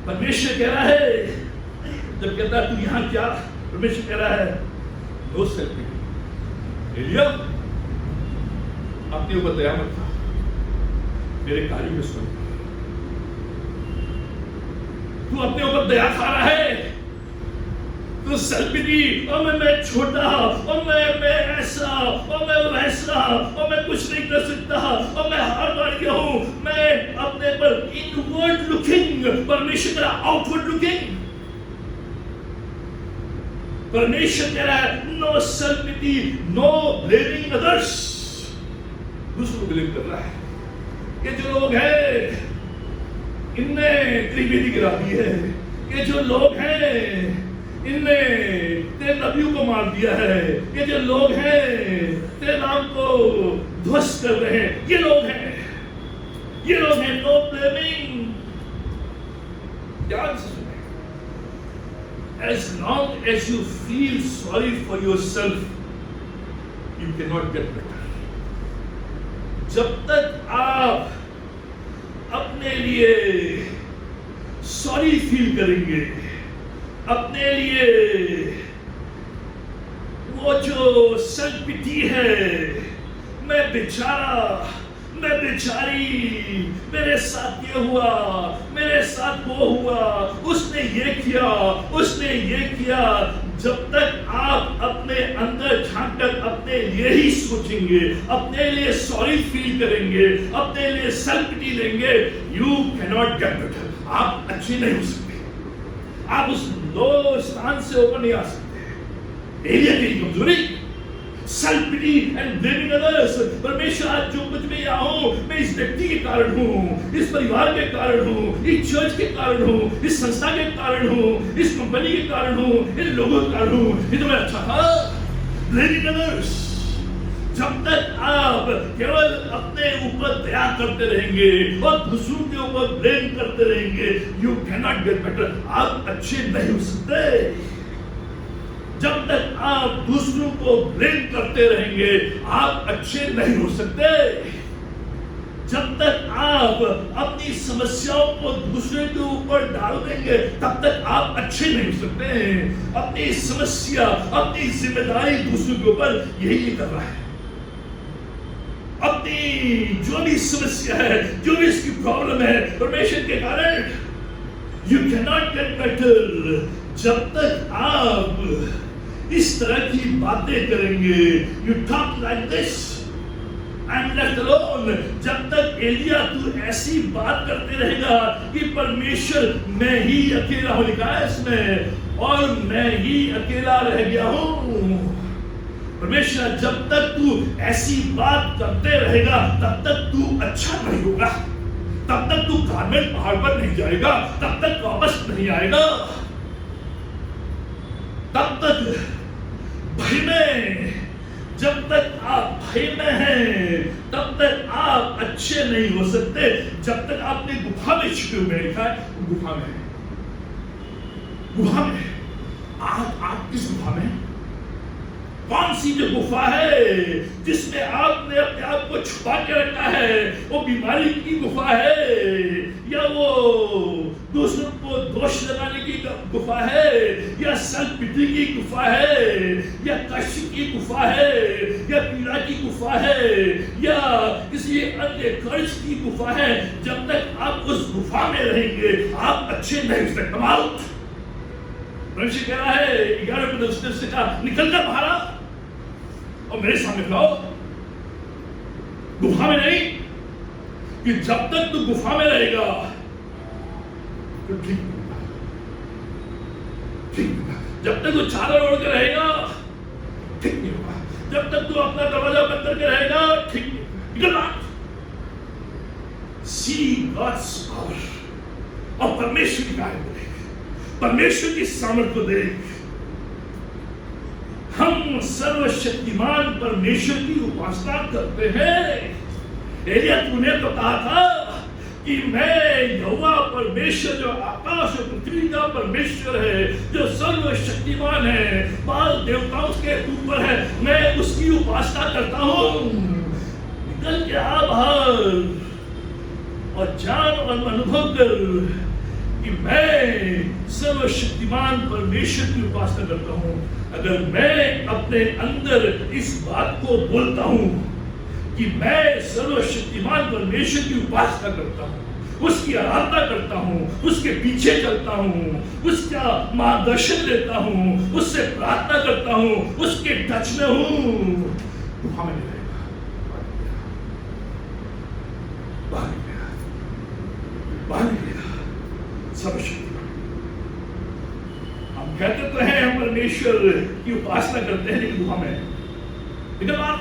परमेश्वर कह रहा है, जब कहता है तू यहां क्या, परमेश्वर कह रहा है नो सेल्फ। एलिया अपने ऊपर दया मत खा, मेरे कार्य में सुन। तू अपने ऊपर दया खा रहा है, तो सेल्फिटी और मैं छोटा और मैं ऐसा और मैं वैसा और मैं कुछ नहीं कर सकता और मैं हार मान गया हूं। मैं अपने पर इनवर्ड लुकिंग, परमेश्वर कह रहा आउटवर्ड लुकिंग। परमेश्वर कह रहा है नो सेल्फिटी, नो ब्लेमिंग अदर्स। दूसरों को ब्लेम कर रहा है। ये जो लोग हैं इनने त्रिवेदी गिरा दी है, ये जो लोग हैं इनने तेरे नबियों को मार दिया है, ये जो लोग हैं तेरे नाम को ध्वस्त कर रहे हैं, ये लोग हैं नो ब्लेमिंग। ध्यान से सुने, as long as you feel sorry for yourself, you cannot get better. जब तक आप अपने लिए सॉरी फील करेंगे, अपने लिए वो जो सेल्फ पिटी है, मैं बेचारा, मैं बेचारी, मेरे साथ ये हुआ, मेरे साथ वो हुआ, उसने ये किया, उसने ये किया, जब तक आप अपने अंदर झांककर अपने लिए ही सोचेंगे, अपने लिए सॉरी फील करेंगे, अपने लिए सेल्फ पिटी लेंगे, यू कैनॉट गेट बेटर। आप अच्छे नहीं हो सकते, आप उस लो स्थान से ऊपर नहीं आ सकते। एलिया की कमजोरी, self pity and blaming others. परमेश्वर आज जो कुछ मैं यहाँ हूँ, मैं इस व्यक्ति के कारण हूँ, इस परिवार के कारण हूँ, इस चर्च के कारण हूँ, इस संस्था के कारण हूँ, इस कंपनी के कारण हूँ, इन लोगों के कारण हूँ। ये तो मैं अच्छा था। Blaming others. जब तक आप केवल अपने ऊपर दया करते रहेंगे और दूसरों के ऊपर ब्लेम करते रहेंगे, यू कैनॉट गेट बेटर। आप अच्छे नहीं हो सकते। जब तक आप दूसरों को ब्लेम करते रहेंगे, आप अच्छे नहीं हो सकते। जब तक आप अपनी समस्याओं को दूसरे के ऊपर डाल देंगे, तब तक आप अच्छे नहीं हो सकते। अपनी समस्या, अपनी जिम्मेदारी दूसरों के ऊपर यही कर रहा है। अपनी जो भी समस्या है, जो भी इसकी प्रॉब्लम है, परमेश्वर के कारण you can not get better. जब तक आप इस तरह की बातें करेंगे, you talk like this and left alone, जब तक एलिया तू ऐसी बात करते रहेगा कि परमेश्वर मैं ही अकेला हूं, लिखा है इसमें, और मैं ही अकेला रह गया हूं। परमेश्वर जब तक तू ऐसी बात करते रहेगा, तब तक तू अच्छा नहीं होगा, तब तक तू कारमेल पहाड़ पर नहीं जाएगा, तब तक वापस नहीं आएगा, तब तक भय में, जब तक आप भय में हैं, तब तक आप अच्छे नहीं हो सकते। जब तक आपने गुफा में छिपे हुए, लिखा है गुफा में, गुफा में। आज आप किस गुफा में? कौन सी जो गुफा है जिसमें आपने अपने आप को छुपा के रखा है? वो बीमारी की गुफा है, या वो दूसरों को दोष लगाने की गुफा है, या सेल्फ पिटी की गुफा है, या कष्ट की गुफा है, या पीड़ा की गुफा है, या किसी अन्य कर्ज की गुफा है? जब तक आप उस गुफा में रहेंगे, आप अच्छे नहीं हो सकते। आउट। परमेश्वर कह रहा है 11 पद से कहा, निकल कर बाहर आ और मेरे सामने खड़ो। गुफा में नहीं, कि जब तक तू गुफा में रहेगा, तो ठीक होगा, ठीक होगा। जब तक वो चादर ओढ़ के रहेगा ठीक नहीं होगा, जब तक तू अपना दरवाजा बंद करके रहेगा ठीक नहीं होगा। इधर बात सी गॉड्स पावर, और परमेश्वर की कार्य को देख, परमेश्वर की सामर्थ को देख। हम सर्वशक्तिमान परमेश्वर की उपासना करते हैं। एलिया तूने तो कहा था कि मैं यहोवा परमेश्वर जो आकाश और पृथ्वी का परमेश्वर है, जो सर्वशक्तिमान है, बाल देवताओं के ऊपर है, मैं उसकी उपासना करता हूं। निकल के आ बाहर और जान और अनुभव कर कि मैं सर्वशक्तिमान परमेश्वर की उपासना करता हूं। अगर मैं अपने अंदर इस बात को बोलता हूं कि मैं सर्वशक्तिमान परमेश्वर की उपासना करता हूं, उसकी आराधना करता हूं, उसके पीछे चलता हूं, उसका मार्गदर्शन लेता हूं, उससे प्रार्थना करता हूं, उसके टच में हूं, तो हमें मिलेगा। सर्वशक्तिमान। हम कहते तो हैं हम परमेश्वर की उपासना करते हैं, लेकिन हमें लेकिन आप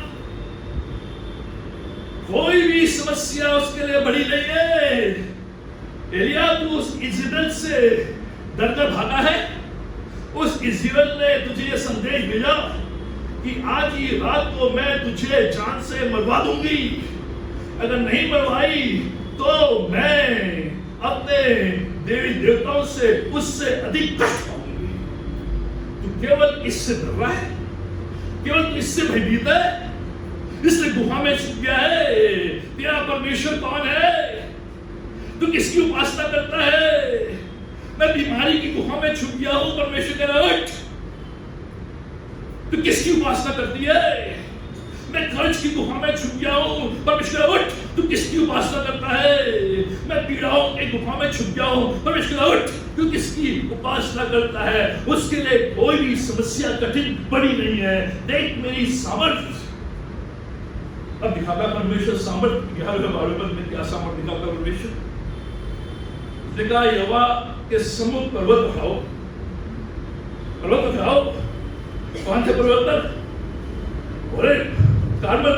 कोई भी समस्या उसके लिए बड़ी नहीं है। एलिया तू उस इज़राइल से डरकर भागा है। उस इज़राइल ने तुझे ये संदेश भेजा कि आज ही रात को मैं तुझे जान से मरवा दूंगी, अगर नहीं मरवाई तो मैं अपने देवी देवताओं से उससे अधिक कष्ट पाऊंगी। तू केवल इससे डर रहा है, केवल इससे भयभीत है, इससे गुफा में छुप गया है। तेरा परमेश्वर कौन है? तू किसकी उपासना करता है? मैं बीमारी की गुफा में छुप गया हूं, परमेश्वर कह रहा है उठ। तू किसकी उपासना करती है? मैं कर्ज की गुफा में छुप गया हूं, परमेश्वर उठ। तू किसकी उपासना करता है? मैं पीड़ाओं की गुफा में छुप गया हूं, परमेश्वर उठ। तू किसकी उपासना करता है? उसके लिए कोई भी समस्या कठिन बड़ी नहीं है। देख मेरी सामर्थ्य। अब दिखाता परमेश्वर सामर्थ्य, 11वें बारे में क्या सामर्थ्य दिखाता परमेश्वर। देखा यहोवा के सम्मुख पर्वत उठाओ, पर्वत उठाओ। कौन से पर्वत पर? अरे कार्मल।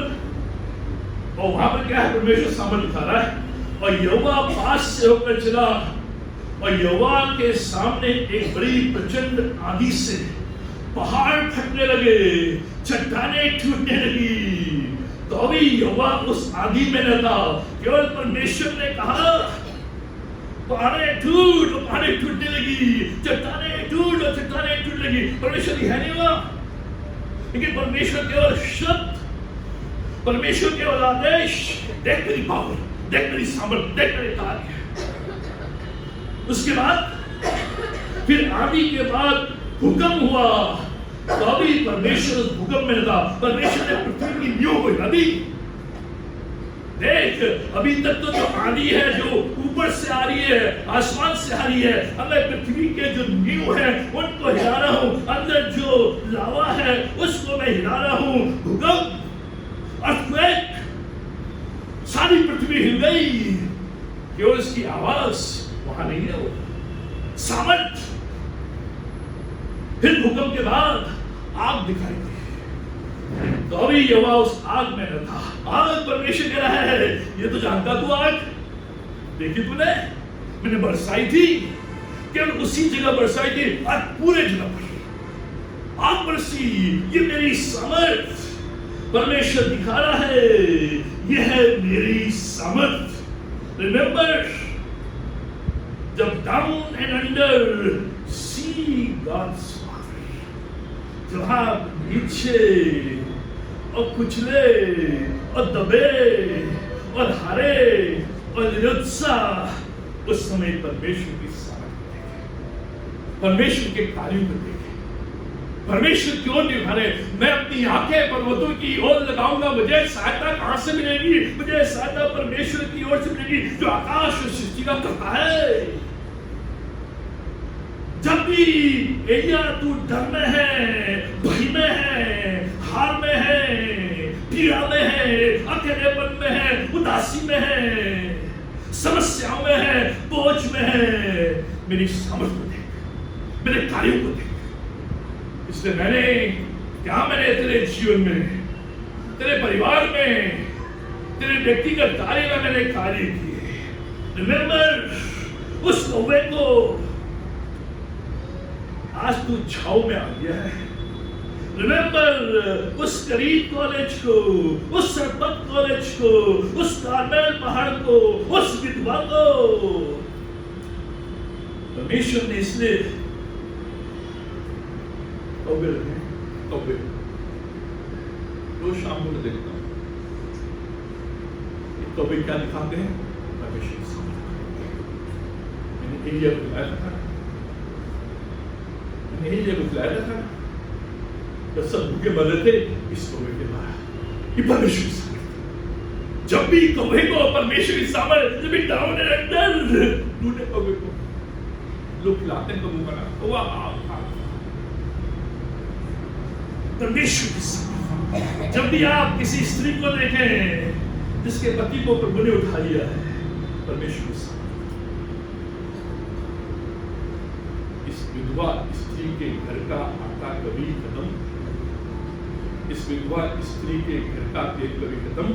और वहां पर क्या है? परमेश्वर सामर्थ्य दिखा रहा है। और यहोवा पास से होकर चला, और यहोवा के सामने एक बड़ी प्रचंड आंधी से पहाड़ फटने लगे, चट्टानें टूटने लगी। तो भी यहोवा उस आंधी में न था। केवल परमेश्वर ने कहा पहाड़ें टूट, और पहाड़ें टूटने लगी, चट्टानें टूट और चट्टानें टूट लगी। परमेश्वर ही है नहीं हुआ, लेकिन परमेश्वर केवल शब्द, परमेश्वर केवल आदेश। देख मेरी पावर, देख मेरी सामर्थ्य, देख मेरे कार्य। उसके बाद फिर आंधी के बाद हुक्म हुआ, तो अभी परमेश्वर उस भूकंप में था। परमेश्वर ने पृथ्वी की नींव को हिला दी। देख अभी तक तो जो आंधी है जो ऊपर से आ रही है, आसमान से आ रही है, अब मैं पृथ्वी के जो नींव है उनको हिला रहा हूं। अंदर जो लावा है उसको मैं हिला रहा हूं। भूकंप, अर्थक्वेक, सारी पृथ्वी हिल गई। केवल इसकी आवाज वहां नहीं है, वो सामर्थ्य। फिर भूकंप के बाद आग दिखाई दी, तो अभी यहोवा उस आग में न था। आग परमेश्वर कह रहा है, ये तो जानता तू आग, देखी तूने मैंने बरसाई थी, केवल उसी जगह बरसाई थी, आज पूरे जगह पर आग बरसी। ये मेरी सामर्थ, परमेश्वर दिखा रहा है, ये है मेरी सामर्थ। रिमेंबर, जब down and under see God's, जहां नीचे और कुचले और दबे और हारे और निरुत्साह, उस समय परमेश्वर की सामर्थ्य देखे, परमेश्वर के कार्यों को देखे। परमेश्वर क्यों निभा रहे? मैं अपनी आंखें पर्वतों की ओर लगाऊंगा, मुझे सहायता कहां से मिलेगी? मुझे सहायता परमेश्वर की ओर से मिलेगी जो आकाश और सृष्टि का करता है। जब भी एलिया तू डर में है, भय में है, हार में है, पीड़ा में है, अकेलेपन में है, उदासी में है, समस्याओं में है, बोझ में है, मेरी सामर्थ को देख, मेरे कार्यों को देख। इसलिए मैंने तेरे जीवन में, तेरे परिवार में, तेरे व्यक्तिगत कार्य में मैंने कार्य किए। रिमेंबर, उस कौवे को आज तू छाव में आ गया है। रिमेंबर, उस करीब कॉलेज को, उस सरपत कॉलेज को, उस कार्मेल पहाड़ को, उस विधवा को परमेश्वर ने इसलिए कौवे रखे। कौवे रोज शाम को मैं देखता हूं कौवे क्या दिखाते हैं। परमेश्वर मैंने एलिया को बुलाया था, जब सब भूखे मर रहे थे, इस कौवे के द्वारा ये परमेश्वर की सामर्थ। जब भी कौवे को परमेश्वर की सामर्थ, जब भी डाउन एंड अंडर ढूंढे कौवे को, लोग खिलाते हैं कौवे बना कौवा परमेश्वर की सामर्थ। जब भी आप किसी स्त्री को देखें जिसके पति को प्रभु ने उठा लिया है, परमेश्वर की सामर्थ। इस विधवा स्त्री के घर का आटा कभी खत्म, इस विधवा स्त्री के घर का तेल कभी खत्म,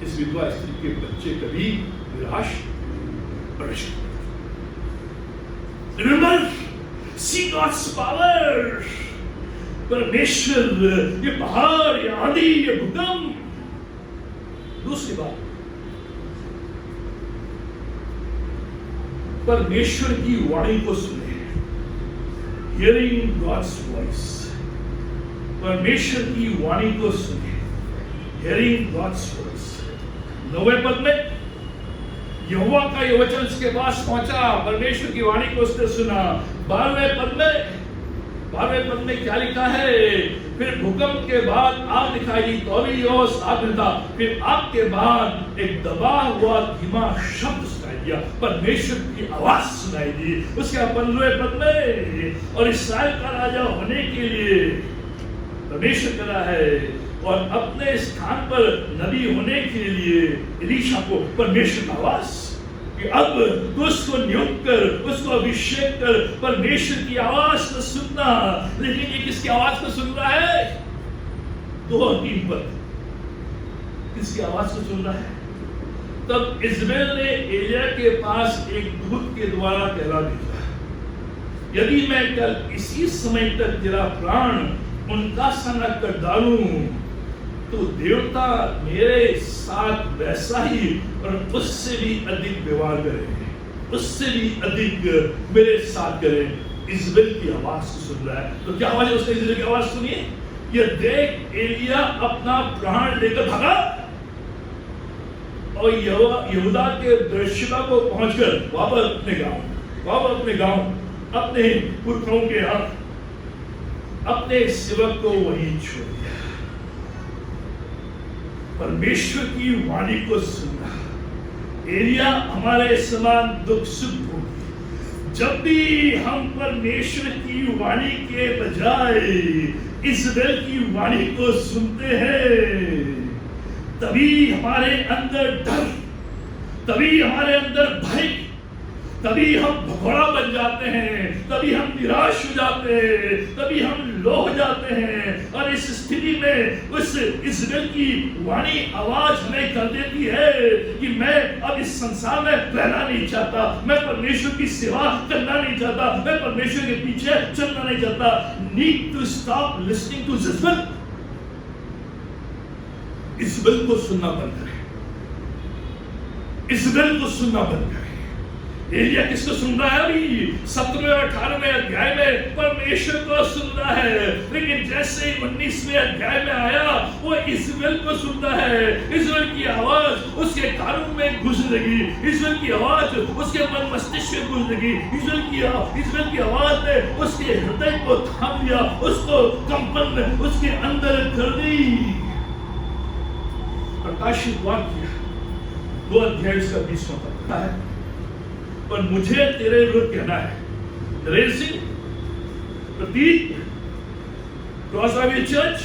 इस विधवा स्त्री के बच्चे कभी निराश। Remember, see God's power. परमेश्वर, ये पहाड़, ये आंधी, ये भूकंप। दूसरी बात, परमेश्वर की वाणी को सुने। Hearing God's voice. परमेश्वर की वाणी को सुने। Hearing God's voice. 9वें पद में यहोवा का ये वचन उसके पास पहुंचा, परमेश्वर की वाणी को उसने सुना। 12वें पद में क्या लिखा है? फिर भूकंप के बाद आग दिखाई दी, तौलियोस आग में था। फिर आग के बाद एक दबा हुआ धीमा शब्द सुनाई दिया, परमेश्वर की आवाज सुनाई दी। उसके 15वें पद में, और इस्राएल का राजा होने के लिए परमेश्वर कर रहा है, और अपने स्थान पर नबी होने के लिए एलीशा को परमेश्वर की आवाज कि अब तो उसको नियुक्त कर, उसको अभिषेक कर, परमेश्वर की आवाज को सुनना। लेकिन ये किसकी आवाज को सुन रहा है? 2 और 3 पद किसकी आवाज को सुन रहा है? तब इज़राइल ने एलिया के पास एक दूत के द्वारा कहला भेजा, यदि मैं कल इसी समय तक तेरा प्राण उनका सा न कर डालूं, तो देवता मेरे साथ वैसा ही और उससे भी अधिक व्यवहार करेंगे, उससे भी अधिक मेरे साथ करें। इज़राइल की आवाज को सुन रहा है। तो क्या आवाज है? उसने इज़राइल की आवाज सुनी है। ये देख एलिया अपना प्राण लेकर भागा और यहूदा के बेर्शेबा को पहुंचकर वापस अपने गांव अपने पुरखों के यहाँ अपने सेवक को वहीं छोड़ दिया। परमेश्वर की वाणी को सुनना। एलिया हमारे समान दुख सुख होगी। जब भी हम परमेश्वर की वाणी के बजाय इज़राइल की वाणी को सुनते हैं, तभी हमारे अंदर डर, तभी हमारे अंदर भय, तभी हम भगोड़ा बन जाते हैं, तभी हम निराश हो जाते हैं, तभी हम लो हो जाते हैं। और इस स्थिति में उस इज़राइल की वाणी आवाज हमें कर देती है कि मैं अब इस संसार में रहना नहीं चाहता, मैं परमेश्वर की सेवा करना नहीं चाहता, मैं परमेश्वर के पीछे चलना नहीं चाहता। Need to stop listening to Israel. Israel को सुनना बंद करें, इज़राइल को सुनना बंद करें। एलिया किसको सुन रहा है? अभी 17वें और 18वें अध्याय में परमेश्वर को सुन रहा है, लेकिन जैसे ही 19वें अध्याय में आया वो इज़राइल को सुन रहा है। इज़राइल की आवाज उसके कानों में घुस लगी, इज़राइल की आवाज उसके मन मस्तिष्क में घुस लगी, इज़राइल की आवाज ने उसके हृदय को थाम लिया, उसको कंपन उसके अंदर कर दी। प्रकाशित वाक्य 2 अध्याय का 20वां पद है। पर मुझे तेरे विरुद्ध कहना है, रेजिंग प्रतीक चर्च,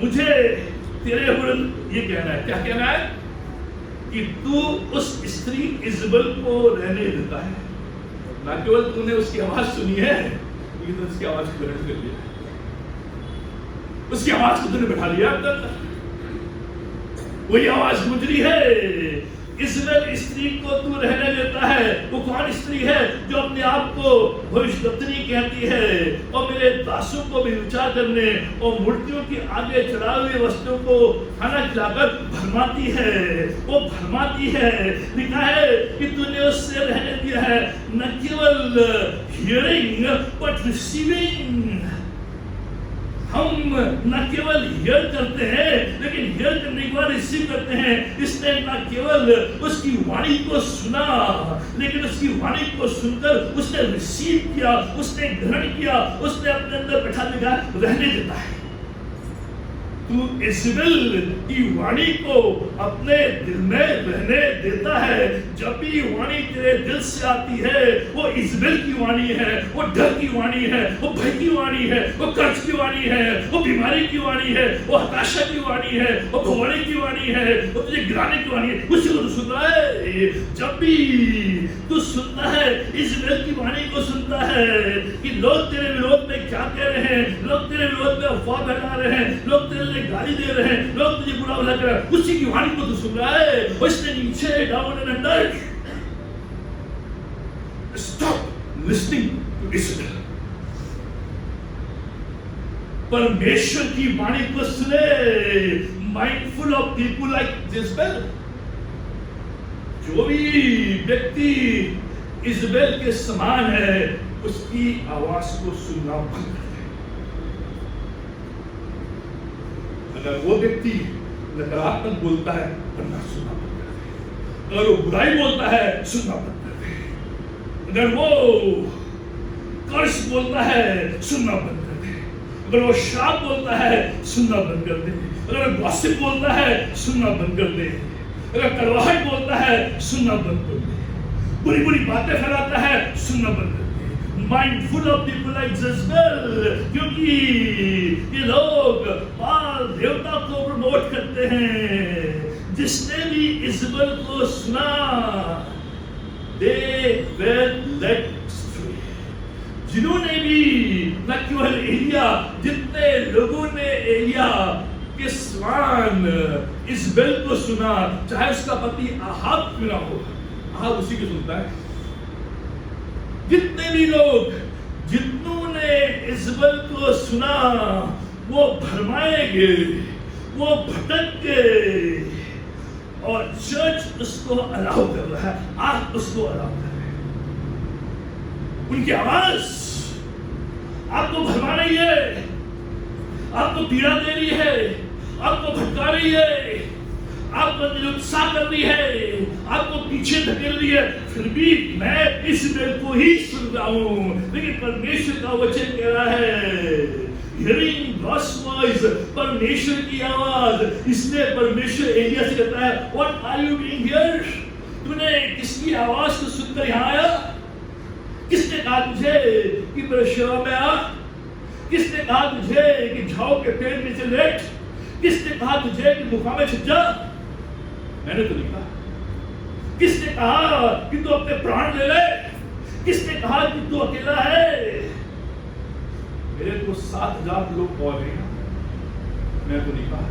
मुझे तेरे विरुद्ध ये कहना है। क्या कहना है? कि तू उस स्त्री इजबल को रहने देता है। ना केवल तूने उसकी आवाज सुनी है, लेकिन उसकी आवाज को ग्रहण कर लिया, उसकी आवाज को तूने बैठा लिया अंदर। वही आवाज गूंज रही है, इजबेल स्त्री को तू रहने देता है। वो कौन स्त्री है जो अपने आप को भविष्यवक्तनी कहती है और मेरे दासों को भी विचार करने और मूर्तियों के आगे चढ़ाए हुए वस्तुओं को खाना खिलाकर भरमाती है। वो भरमाती है। लिखा है कि तूने उससे रहने दिया है, न केवल हियरिंग बट रिसीविंग। हम न केवल हियर करते हैं, लेकिन हियर करने के बाद रिसीव करते हैं। इसने न केवल उसकी वाणी को सुना, लेकिन उसकी वाणी को सुनकर उसने रिसीव किया, उसने ग्रहण किया, उसने अपने अंदर बैठा देगा, रहने देता है। तू इजबेल की वाणी को अपने दिल में रहने देता है। जब भी वाणी तेरे दिल से आती है, वो इजबेल की वाणी है, वो डर की वाणी है, वो भय की वाणी है, वो कर्ज की वाणी है, वो बीमारी की वाणी है, वो हताशा की वाणी है, वो घोड़े की वाणी है, वो तुझे गिराने की वाणी है। उसी को तू सुन रहा है। जब भी तू सुनता है, इजबेल की वाणी को सुनता है कि लोग तेरे विरोध में क्या कह रहे हैं, लोग तेरे विरोध में अफवाह फैला रहे हैं, लोग तेरे गाली दे रहे हैं, लोग तुझे बुरा भला कर रहे हैं, उसी की वाणी को तू सुन रहा है। उसने नीचे down and under. Stop listening to Jezebel. परमेश्वर की वाणी को सुने। Mindful of people like Jezebel. जो भी व्यक्ति इजबेल के समान है, उसकी आवाज को सुनना बंद कर। अगर वो व्यक्ति नकारात्मक बोलता है, पढ़ना सुनना बंद कर दे। अगर वो बुराई बोलता है, सुनना बंद कर दे। अगर वो कर्ज बोलता है, सुनना बंद कर दे। अगर वो श्राप बोलता है, सुनना बंद कर दे। अगर वो गॉसिप बोलता है, सुनना बंद कर दे। अगर करवाहट बोलता है, सुनना बंद कर दे। बुरी बुरी बातें फैलाता है, सुनना बंद कर दे। Mindful of people like Isabel, क्योंकि ये लोग बाल देवता को प्रमोट करते हैं। जिसने भी इजबेल को सुना, दे वर लेट स्ट्रे। जिन्होंने भी, न केवल एलिया, जितने लोगों ने एलिया के समान इजबेल को सुना, चाहे उसका पति आहाब क्यों ना हो, आहाब उसी को सुनता है। जितने भी लोग, जिन्होंने इजबेल को सुना, वो भरमाएंगे, वो भटक गए, और चर्च उसको अलाउ कर रहा है, आप उसको अलाउ कर रहे हैं। उनकी आवाज आपको भरमा रही है, आपको पीड़ा दे रही है, आपको भटका रही है, आपको निरुत्साह कर रही है, आपको पीछे धकेल रही है। फिर भी मैं इजबेल को ही सुन रहा हूं। लेकिन परमेश्वर का वचन कह रहा है, हियरिंग गॉड्स वॉइस, परमेश्वर की आवाज। इसलिए परमेश्वर एलिया से कहता है, what are you doing here? तूने किसकी आवाज को सुनकर यहां आया? किसने कहा तुझे कि बेरशेबा में आ? किसने कहा तुझे कि झाओ के पेड़ नीचे लेट? किसने कहा तुझे कि गुफा में छिप जा? मैंने तो नहीं कहा। किसने कहा कि तू अपने प्राण ले ले? किसने कहा कि तू अकेला है? मेरे तो 7,000 लोग और हैं। मैं तो नहीं कहा।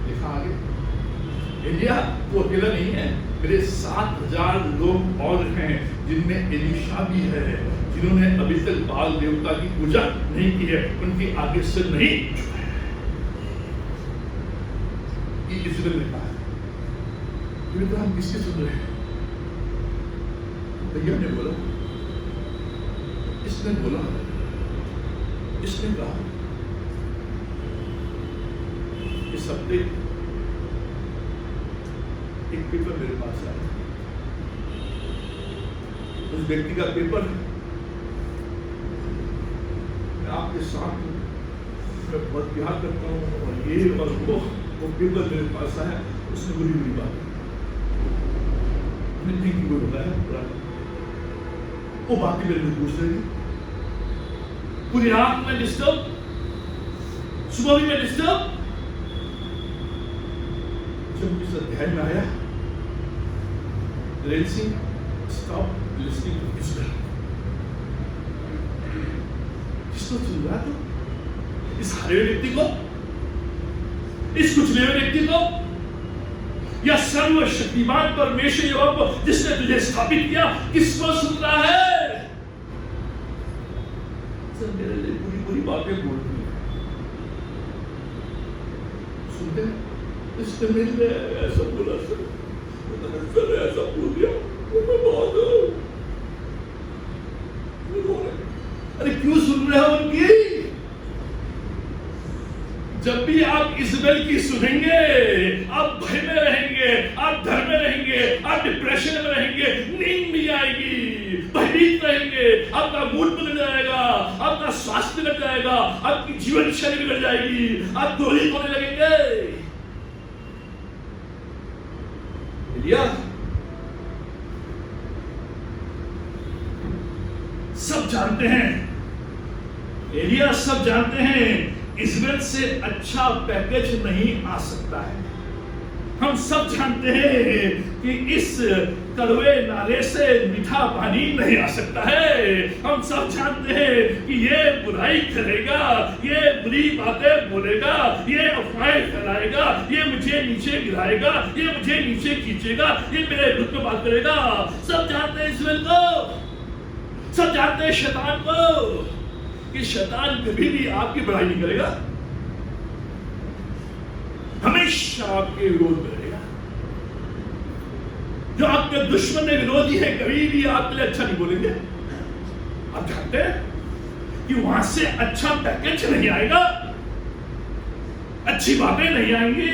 लिखा आगे, एलिया तू अकेला नहीं है, मेरे 7,000 लोग और हैं, जिनमें एलीशा भी है, जिन्होंने अभी तक बाल देवता की पूजा नहीं की है, उनके आगे सिर नहीं झुकाया। इजबेल ने कहा, तो हम किसके सुन रहे हैं? भैया ने बोला, इसने बोला, इसने कहा। इस हफ्ते एक पेपर मेरे पास आया। उस व्यक्ति का पेपर मैं आपके साथ मैं बहुत प्यार करता हूँ, और ये और वो पेपर मेरे पास आया। उसने बुरी बात वो बाकी मेरे को पूछ रही, पूरी रात में डिस्टर्ब, सुबह भी मैं डिस्टर्ब। जब ध्यान में आया, रेंसी स्टॉप लिसनिंग टू इज़राइल। किसको सुन रहा तू? इस हारे हुए व्यक्ति को, इस कुचले हुए व्यक्ति को, या सर्वशक्तिमान परमेश्वर यहोवा को जिसने तुझे स्थापित किया? किसको सुन रहा है? सर मेरे लिए बुरी बुरी बातें बोलती है, सुनते हैं? इसने मेरे लिए ऐसा बोला, सर ऐसा बोल दिया, मैं बहुत अरे क्यों सुन रहे हो उनकी? जब भी आप इज़राइल की सुनेंगे, आप भय में रहेंगे, आप डर में रहेंगे, आप डिप्रेशन में रहेंगे, नींद नहीं आएगी, भयभीत रहेंगे, आपका मूड बदल जाएगा, आपका स्वास्थ्य बिगड़ जाएगा, आपकी जीवन शैली बिगड़ जाएगी, आप दोहरी होने लगेंगे। एलिया सब जानते हैं, एलिया सब जानते हैं, इज़राइल से अच्छा पैकेज नहीं आ सकता है। हम सब जानते हैं कि इस कड़वे नाले से मीठा पानी नहीं आ सकता है। हम सब जानते हैं कि ये बुराई करेगा, ये बुरी बातें बोलेगा, ये अफवाहें फैलाएगा, ये मुझे नीचे गिराएगा, ये मुझे नीचे खींचेगा, ये मेरे विरुद्ध में बात करेगा। सब जानते हैं इज़राइल को, सब जानते हैं शैतान को, कि शैतान कभी भी आपकी बड़ाई नहीं करेगा, हमेशा आपके विरोध में रहेगा। जो आपके दुश्मन है, विरोधी है, कभी भी आपके लिए अच्छा नहीं बोलेंगे। आप जानते हैं कि वहां से अच्छा पैकेज नहीं आएगा, अच्छी बातें नहीं आएंगी,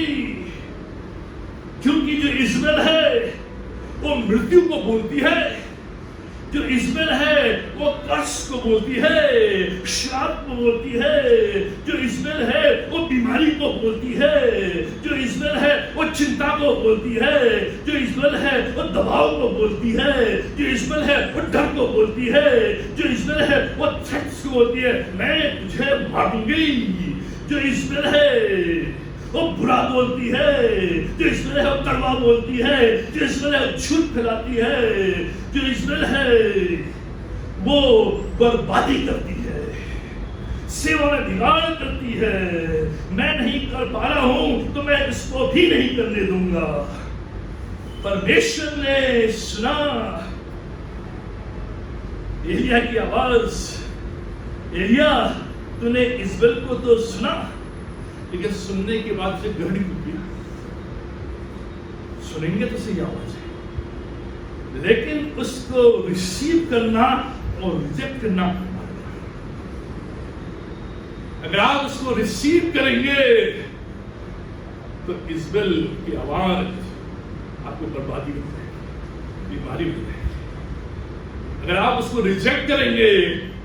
क्योंकि जो इज़राइल है वो मृत्यु को बोलती है, जो इज़राइल है वो कर्स को बोलती है, श्राप को बोलती है, जो इज़राइल है वो बीमारी को बोलती है, जो इज़राइल है वो चिंता को बोलती है, जो इज़राइल है वो दबाव को बोलती है, जो इज़राइल है वो डर को बोलती है, जो इज़राइल है वो थ्रेट्स को बोलती है, मैं तुझे मार दूंगी। जो इज़राइल है वो बुरा बोलती है, जो इज़राइल है वो कड़वा बोलती है, जो इज़राइल है झूठ फैलाती है, जो इज़राइल है वो बर्बादी करती है, सेवा में बिगाड़ करती है। मैं नहीं कर पा रहा हूं तो मैं इसको भी नहीं करने दूंगा। परमेश्वर ने सुना एलिया की आवाज। एलिया, तूने इज़राइल को तो सुना, लेकिन सुनने के बाद से ग्रहण किया। सुनेंगे तो सही आवाज है, लेकिन उसको रिसीव करना और रिजेक्ट करना। अगर आप उसको रिसीव करेंगे तो इज़राइल की आवाज आपको बर्बादी मिल जाएगी, बीमारी मिल जाएगी। अगर आप उसको रिजेक्ट करेंगे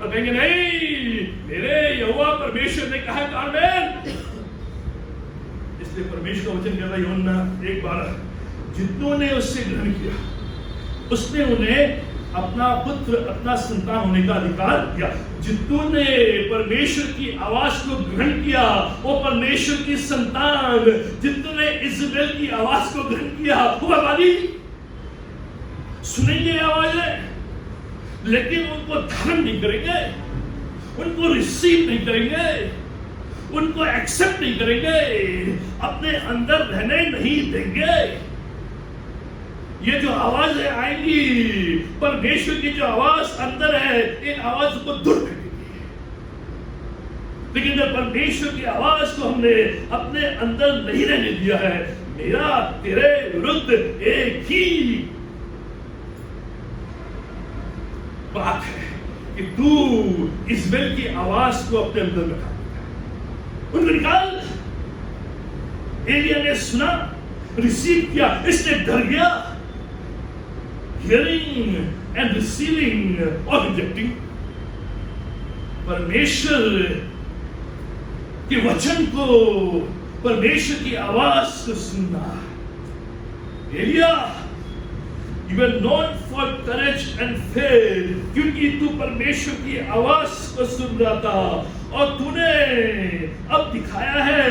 और कहेंगे नहीं, मेरे यहोवा परमेश्वर ने कहा कारमेल, इसलिए परमेश्वर का वचन कहता है यूहन्ना 1:12, जितनों ने उससे ग्रहण किया उसने उन्हें अपना पुत्र, अपना संतान होने का अधिकार दिया। जितनों ने परमेश्वर की आवाज को ग्रहण किया वो परमेश्वर की संतान, जितनों ने इज़राइल की आवाज को ग्रहण किया वो बर्बादी। सुनेंगे आवाजें, लेकिन उनको धारण नहीं करेंगे, उनको रिसीव नहीं करेंगे, उनको एक्सेप्ट नहीं करेंगे, अपने अंदर रहने नहीं देंगे। ये जो आवाजें आएंगी, परमेश्वर की जो आवाज अंदर है, इन आवाज को दूर करेंगी। लेकिन जब परमेश्वर की आवाज को हमने अपने अंदर नहीं रहने दिया है, मेरा तेरे विरुद्ध एक ही बात है कि तू इज़राइल की आवाज को अपने अंदर रखा, उनको निकाल। एलिया ने सुना, रिसीव किया, इसने डर गया। Hearing and receiving or rejecting, परमेश्वर के वचन को, परमेश्वर की आवाज को सुनना। Elia, you were known for courage and faith, क्योंकि तू परमेश्वर की आवाज को सुन रहा था और तूने अब दिखाया है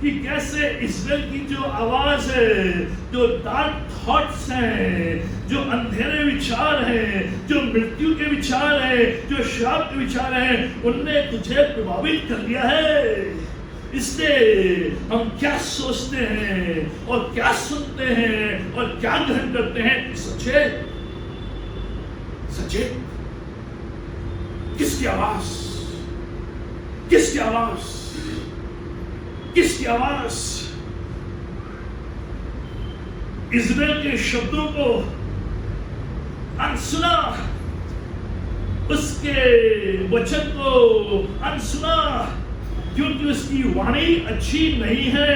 कि कैसे इस्राएल की जो आवाज है, जो डार्क थॉट्स हैं, जो अंधेरे विचार हैं, जो मृत्यु के विचार हैं, जो श्राप के विचार हैं, उनने तुझे प्रभावित कर लिया है। इसलिए हम क्या सोचते हैं और क्या सुनते हैं और क्या ग्रहण करते हैं, सचेत सचेत किसकी आवाज, किसकी आवाज, किसकी आवाज? इस्राएल के शब्दों को अनसुना, उसके वचन को अनसुना, क्योंकि उसकी वाणी अच्छी नहीं है।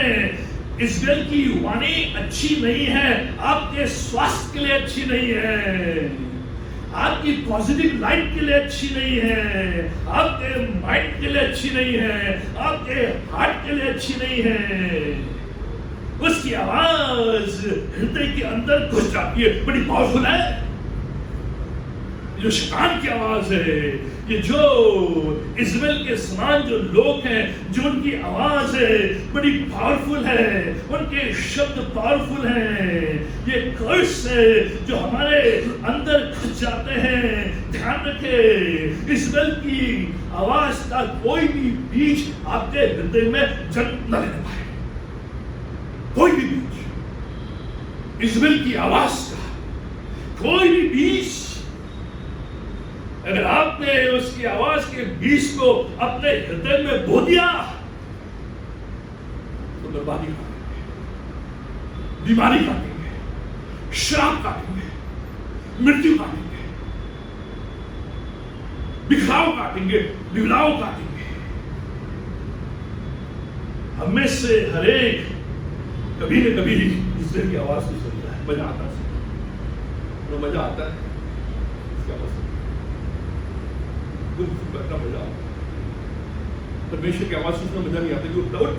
इस्राएल की वाणी अच्छी नहीं है, आपके स्वास्थ्य के लिए अच्छी नहीं है, आपकी पॉजिटिव लाइफ के लिए अच्छी नहीं है, आपके माइंड के लिए अच्छी नहीं है, आपके हार्ट के लिए अच्छी नहीं है। उसकी आवाज हृदय के अंदर घुस जाती है, बड़ी पावरफुल है। जो शैतान की आवाज है, ये जो इस्राएल के समान जो लोग हैं, जो उनकी आवाज है बड़ी पावरफुल है, उनके शब्द पावरफुल हैं। ये कर्स है जो हमारे अंदर घुस जाते हैं। ध्यान रखें, इस्राएल की आवाज का कोई भी बीज आपके हृदय में जन्म न लेने पाए। कोई भी बीज, इस्राएल की आवाज का कोई भी बीज, अगर आपने उसकी आवाज के बीज को अपने हृदय में बो दिया तो बर्बादी काटेंगे, बीमारी काटेंगे, श्राप काटेंगे, मृत्यु काटेंगे, बिखराव काटेंगे, विलाव काटेंगे। हम में से हर एक कभी न कभी इस्राएल की आवाज को सुनता है। मजा आता है, तो मजा आता है इसकी आवाज करना, मजा आता है। परमेश्वर की आवाज सुनना मजा नहीं आता, क्यों? डाउट।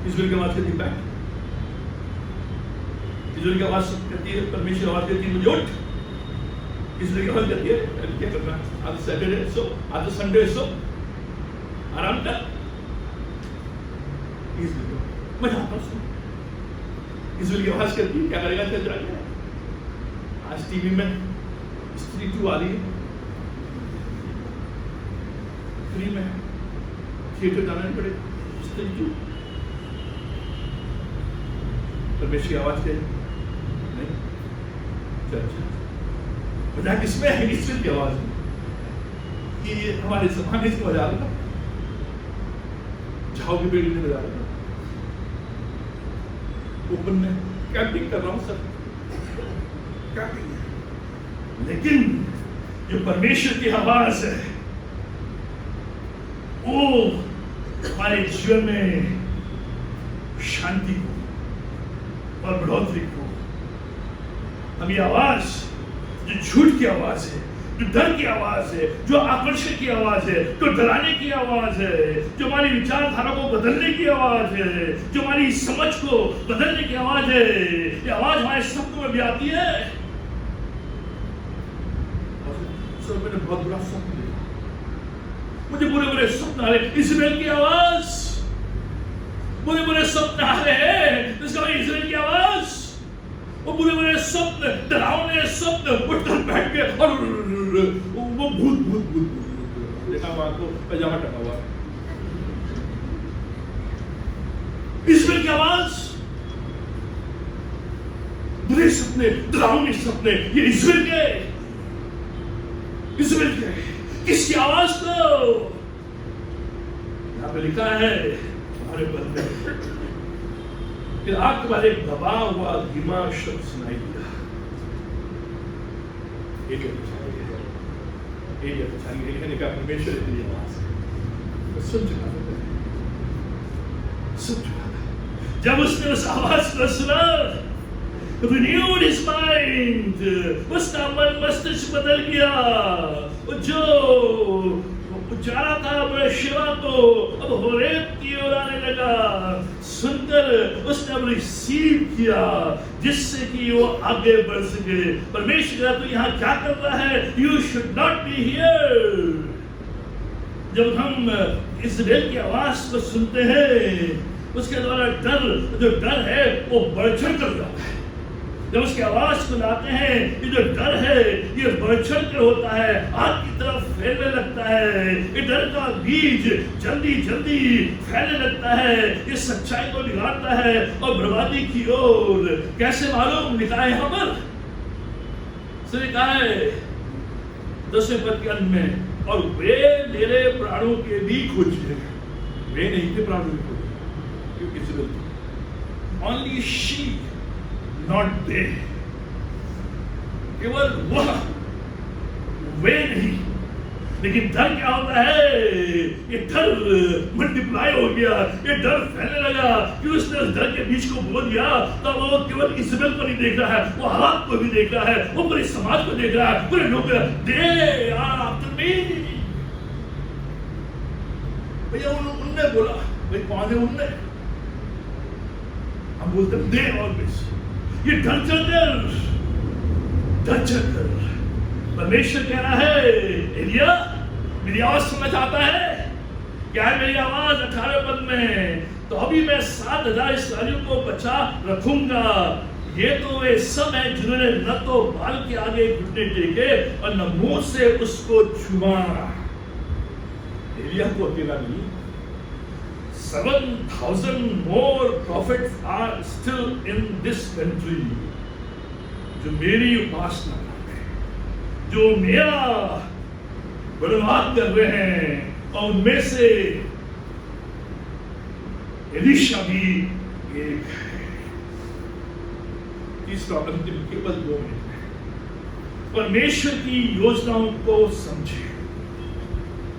इस्राएल की आवाज कहती है, इस्राएल की आवाज कहती है, परमेश्वर आवाज कहती है मुझे उठ। इस्राएल की आवाज कहती है क्या करना, आज सैटरडे सो, आज संडे सो, आराम कर। मजा आता है। इस्राएल की आवाज कहती है क्या करेगा, चल रहा है। आज टीवी में स्त्री 2 आ रही है, फ्री में, थिएटर जाना नहीं पड़ेगा। स्त्री 2 परमेश्वर की आवाज कह नहीं, चर्चा मजाक इसमें है, ईश्वर की आवाज में कि हमारे जमाने से बजा रहा था, झाओ की बेड़ी में बजा रहा था, ओपन में कैंपिंग कर रहा हूं सर, कैंपिंग। लेकिन जो परमेश्वर की आवाज है वो हमारे जीवन में शांति को और बढ़ोतरी को, हम ये आवाज जो झूठ की आवाज है, जो डर की आवाज है, जो आकर्षण की आवाज है, जो डराने की आवाज है, जो हमारी विचारधारा को बदलने की आवाज है, जो हमारी समझ को बदलने की आवाज है, ये आवाज हमारे शब्दों में भी आती है। सर मैंने बहुत बुरा स्वप्न देखा, मुझे बुरे बुरे स्वप्न आ रहे, इस्राएल की आवाज, बुरे बुरे स्वप्न आ रहे हैं, इसका इस्राएल की आवाज, वो बुरे बुरे स्वप्न, डरावने स्वप्न, उठकर बैठ के और वो भूत भूत भूत देखा वहां तो पैजामा टका हुआ, इस्राएल की आवाज, बुरे सपने, डरावने सपने, ये इस्राएल के, इस्राएल के, किसकी आवाज को यहाँ पे लिखा है हमारे बंदे कि आपके बाद एक दबा हुआ धीमा शब्द सुनाई दिया, परमेश्वर की आवाज सुन चुका था, सुन चुका था। जब उसने उस आवाज को सुना, renewed his mind, उसका मन मस्तिष्क बदल गया, जो जा रहा था बेर्शेबा को अब होरेब की ओर आने लगा, सुनकर उसने अब रिसीव किया, जिससे कि वो आगे बढ़ सके। परमेश्वर तो यहाँ क्या कर रहा है? You should not be here, जब हम इज़राइल की आवाज को सुनते हैं, उसके द्वारा जो डर है वो बढ़ चढ़ कर जाता है। जब उसकी आवाज को लाते हैं, ये जो डर है ये बढ़ चढ़ कर होता है, आग की तरफ फैलने लगता है। ये डर का बीज जल्दी जल्दी फैलने लगता है, ये सच्चाई को बिगाड़ता है और बर्बादी की ओर। कैसे मालूम? लिखा है यहाँ पर, लिखा है 10वें पद के अंत में, और वे मेरे प्राणों के भी खोजी। वे नहीं थे प्राणों के खोजी, क्योंकि ओनली शी, नॉट दे। केवल वह, वे नहीं। लेकिन डर क्या होता है? ये डर मल्टीप्लाई हो गया, ये डर फैलने लगा कि उसने उस डर के बीच को बो दिया। तो वो केवल इज़राइल को नहीं देख रहा है, वो हालात को भी देख रहा है, वो पूरे समाज को देख रहा है, पूरे लोग दे आफ्टर मी। भैया उनने बोला, भाई कौन है उनने? हम बोलते दे ऑलवेज। ये डर चढ़कर परमेश्वर कह रहा है, एलिया मेरी आवाज सुनना चाहता है क्या? है मेरी आवाज 18 पद में, तो अभी मैं 7,000 इस्राएलियों को बचा रखूंगा। ये तो वे सब हैं जिन्होंने न तो बाल के आगे घुटने टेके और न मुंह से उसको छुआ। एलिया को अकेला नहीं, 7,000 more prophets are still in this country, जो मेरी उपासना करते हैं, जो मेरा बर्बाद कर रहे हैं, और उनमें से एलीशा भी एक है। तीसरा अंतिम, केवल 2 मिनट। परमेश्वर की योजनाओं को समझे,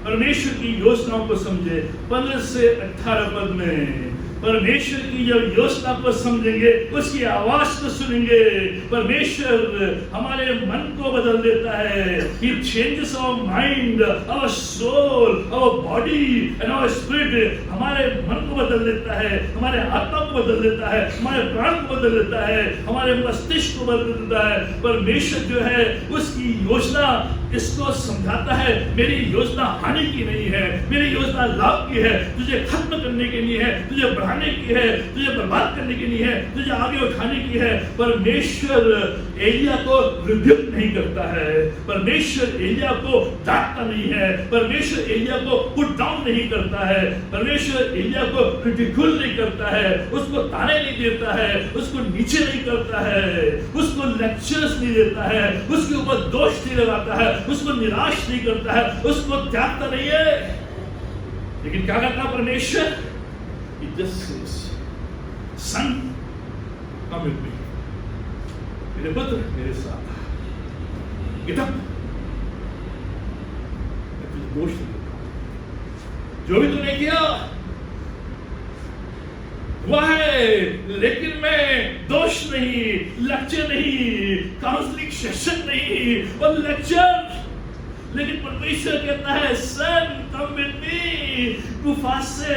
परमेश्वर की योजनाओं को समझे। 15 से 18 पद में परमेश्वर की जब योजना को समझेंगे, उसकी आवाज को सुनेंगे, परमेश्वर हमारे मन को बदल देता है। He changes our mind, our soul, our body and our spirit। हमारे मन को बदल देता है, हमारे आत्मा को बदल देता है, हमारे प्राण को बदल देता है, हमारे मस्तिष्क को बदल देता है। परमेश्वर जो है उसकी योजना इसको समझाता है, मेरी योजना हानि की नहीं है, मेरी योजना लाभ की है, तुझे खत्म करने के लिए है, तुझे बढ़ाने की है, तुझे बर्बाद करने के लिए है, तुझे आगे उठाने की है। परमेश्वर एलिया को रिब्यूक नहीं करता है, परमेश्वर एलिया को डांटता नहीं है, परमेश्वर एलिया को पुट डाउन नहीं करता है, परमेश्वर एलिया को क्रिटिकल नहीं करता है, उसको ताने नहीं देता है, उसको नीचे नहीं करता है, उसको लेक्चर्स नहीं देता है, उसके ऊपर दोष नहीं लगाता है, उसको निराश नहीं करता है, उसको त्यागता नहीं है। लेकिन क्या करता परमेश्वर? He just says, son, come with me। मेरे पुत्र मेरे साथ get up। मैं तुझे दोष नहीं देता, जो भी तूने किया हुआ है, लेकिन मैं दोष नहीं, लेक्चर नहीं, काउंसलिंग सेशन नहीं और लेक्चर। लेकिन परमेश्वर कहता है, सन कम विद मी, गुफा से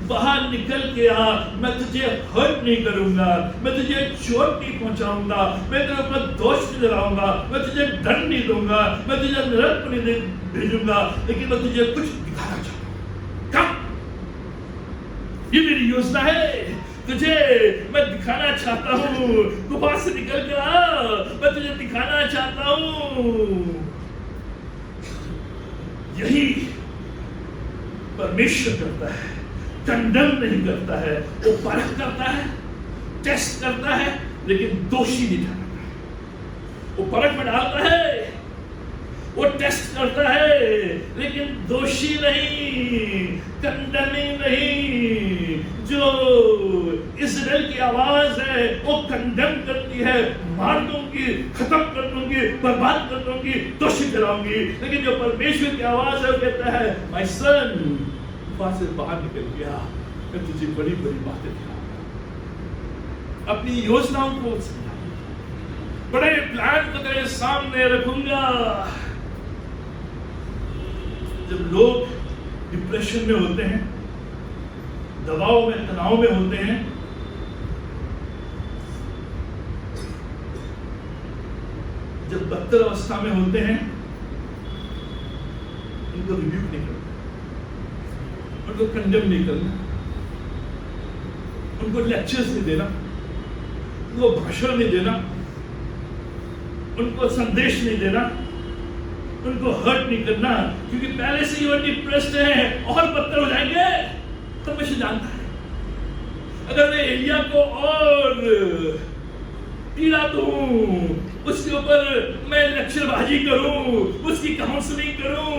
बाहर निकल के आ, मैं तुझे हर्ट नहीं करूंगा, मैं तुझे चोट नहीं पहुंचाऊंगा, मैं तेरे ऊपर दोष नहीं लगाऊंगा, मैं तुझे दंड नहीं दूंगा, मैं तुझे नरक में नहीं भेजूंगा, लेकिन मैं तुझे कुछ दिखाना चाहता हूं। कब? ये मेरी योजना है, तुझे मैं दिखाना चाहता हूं, गुफा से निकल के आ, मैं तुझे दिखाना चाहता हूं। यही परमेश्वर करता है, कंडम नहीं करता है, वो परख करता है, टेस्ट करता है, लेकिन दोषी नहीं ठहराता। वो परख में डालता है, वो टेस्ट करता है, लेकिन दोषी नहीं, कंडमिंग नहीं। जो इज़राइल की आवाज है वो कंडेम करती है, मार दूंगी, खत्म कर दूंगी, बर्बाद कर दूंगी, दोषी ठहराऊंगी। लेकिन जो परमेश्वर की आवाज है वो कहता है, माय सन, वहां से बाहर निकल गया, मैं तुझे बड़ी बड़ी बातें दिखाऊंगा, अपनी योजनाओं को बड़े प्लान को तेरे सामने रखूंगा। जब लोग डिप्रेशन में होते हैं, दबाव में, तनाव में होते हैं, जब बदतर अवस्था में होते हैं, इनको रिव्यू नहीं करते, उनको कंडेम नहीं करना, उनको लेक्चर्स नहीं देना, उनको भाषण नहीं देना, उनको संदेश नहीं देना, उनको हर्ट नहीं करना, क्योंकि पहले से ही वो डिप्रेस्ड है और बदतर हो जाएंगे। तो मुझे जानता है अगर मैं एलिया को और पीड़ा दूं, उसके ऊपर मैं लेक्चरबाजी करूं, उसकी काउंसलिंग करूं,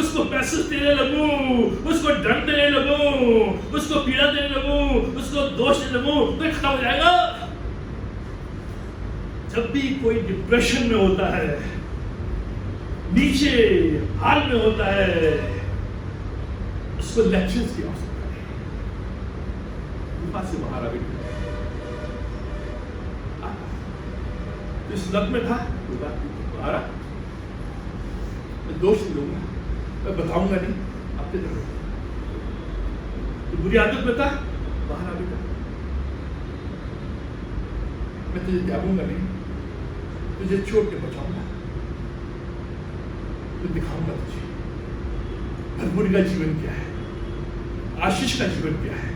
उसको पैसेज देने लगूं, उसको दंड देने लगूं, उसको पीड़ा देने लगूं, उसको दोष देने लगूं, तो खत्म हो जाएगा। जब भी कोई डिप्रेशन में होता है, नीचे हाल में होता है, उसको लेक्चर्स की आवश्यकता है। गुफा से बाहर आ गई, इस लग में था, बाहर आ, मैं दोष नहीं लूंगा, मैं बताऊंगा नहीं, आपके तरफ तो बुरी आदत में था, बाहर आ बेटा, मैं तुझे त्यागूंगा नहीं, तुझे छोड़ के बचाऊंगा, तो दिखाऊंगा तुझे भरपूरी का जीवन क्या है, आशीष का जीवन क्या है,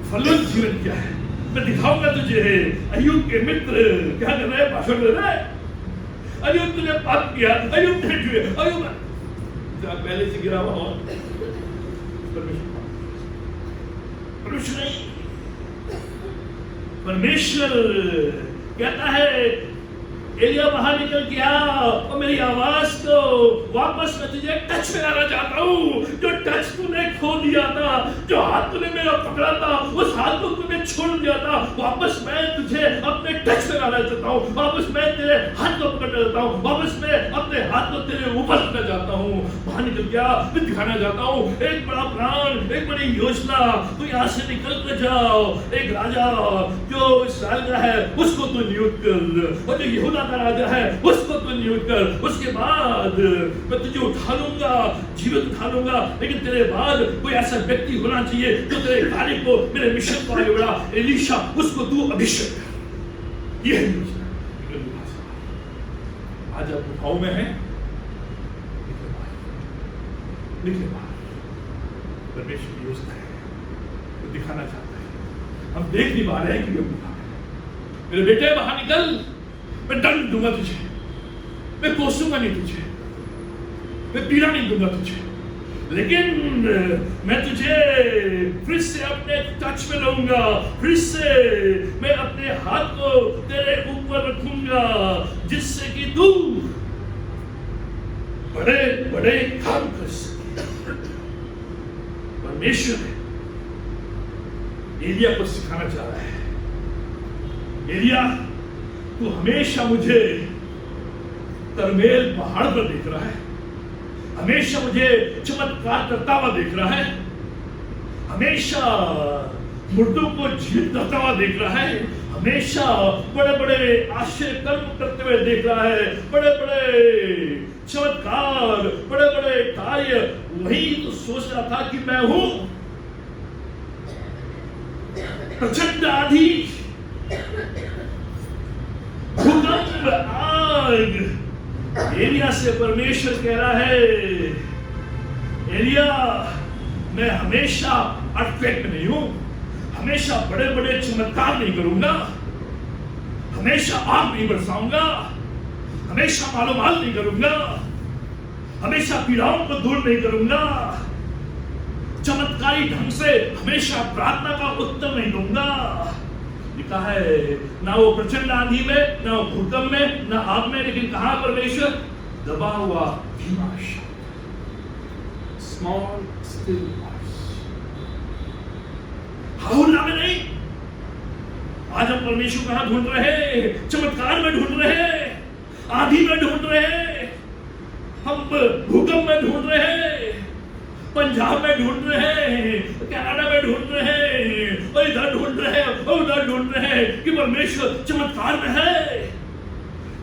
फलवंत जीवन क्या है। मैं दिखाऊंगा तुझे। अय्यूब के मित्र क्या कर रहे हैं, भाषण दे रहे हैं। अय्यूब तुझे पाप किया, अय्यूब ने जुए, अय्यूब पहले से गिरा हुआ और परमेश्वर कहता है एलिया बाहर निकल के आ और मेरी आवाज को वापस मैं तुझे टच में लाना चाहता हूँ। जो टच तूने खो दिया था, जो हाथ तूने मेरा पकड़ा था, उस हाथ को तूने छोड़ दिया था, वापस मैं तुझे अपने टच में लाना चाहता हूँ। वापस मैं तेरे हाथ को पकड़ना चाहता हूँ, वापस मैं अपने हाथ को तेरे ऊपर रखना चाहता हूँ। बाहर निकल गया, मैं दिखाना चाहता हूँ एक बड़ा प्लान, एक बड़ी योजना। तू यहाँ से निकल कर जाओ, एक राजा जो इस्राएल का है उसको तू नियुक्त कर, और जो यहूदा का राजा है उसको तू नियुक्त कर। उसके बाद मैं तुझे उठा लूंगा, जीवित उठा लूंगा, लेकिन तेरे बाद कोई ऐसा व्यक्ति होना चाहिए जो तेरे कार्य को, मेरे मिशन को आगे बढ़ा। एलीशा, उसको तू अभिषेक कर। यह योजना आज आप गुफाओं में है, निकले बाहर। परमेश्वर की योजना है, तो दिखाना चाहता है। हम देख नहीं पा रहे हैं कि मेरे बेटे बाहर निकल, मैं दंड दूंगा तुझे, मैं कोसूंगा नहीं तुझे, मैं पीड़ा नहीं दूंगा तुझे, लेकिन मैं तुझे फिर से अपने टच में लाऊंगा, फिर से मैं अपने हाथ को तेरे ऊपर रखूंगा, जिससे कि तू बड़े बड़े काम कर सके। परमेश्वर एलिया को सिखाना चाह रहा है, एलिया तू हमेशा मुझे करमेल पहाड़ पर देख रहा है, हमेशा मुझे चमत्कार करता हुआ देख रहा है, हमेशा मुर्दों को जीवित करता हुआ देख रहा है, हमेशा बड़े बड़े आश्चर्य कर्म करते हुए देख रहा है, बड़े बड़े चमत्कार, बड़े बड़े कार्य। वही तो सोच रहा था कि मैं हूं प्रचंड आंधी, भूकंप, आग। एलिया से परमेश्वर कह रहा है, एलिया मैं हमेशा अर्थक्वेक में नहीं हूं, हमेशा बड़े बड़े चमत्कार नहीं करूंगा, हमेशा आग नहीं बरसाऊंगा, हमेशा मालोमाल नहीं करूंगा, हमेशा पीड़ाओं को दूर नहीं करूंगा, चमत्कारी ढंग से हमेशा प्रार्थना का उत्तर नहीं दूंगा। लिखा है ना वो प्रचंड आंधी में, ना वो भूकंप में, ना आग में, लेकिन कहा परमेश्वर दबा हुआ धीमा शब्द, स्मॉल स्टिल वॉइस। हाउला में नहीं। आज हम परमेश्वर कहां ढूंढ रहे? चमत्कार में ढूंढ रहे, आंधी में ढूंढ रहे, हम भूकंप में ढूंढ रहे, पंजाब में ढूंढ रहे हैं, कनाडा में ढूंढ रहे हैं, और इधर ढूंढ रहे हैं, और उधर ढूंढ रहे हैं कि परमेश्वर चमत्कार में है,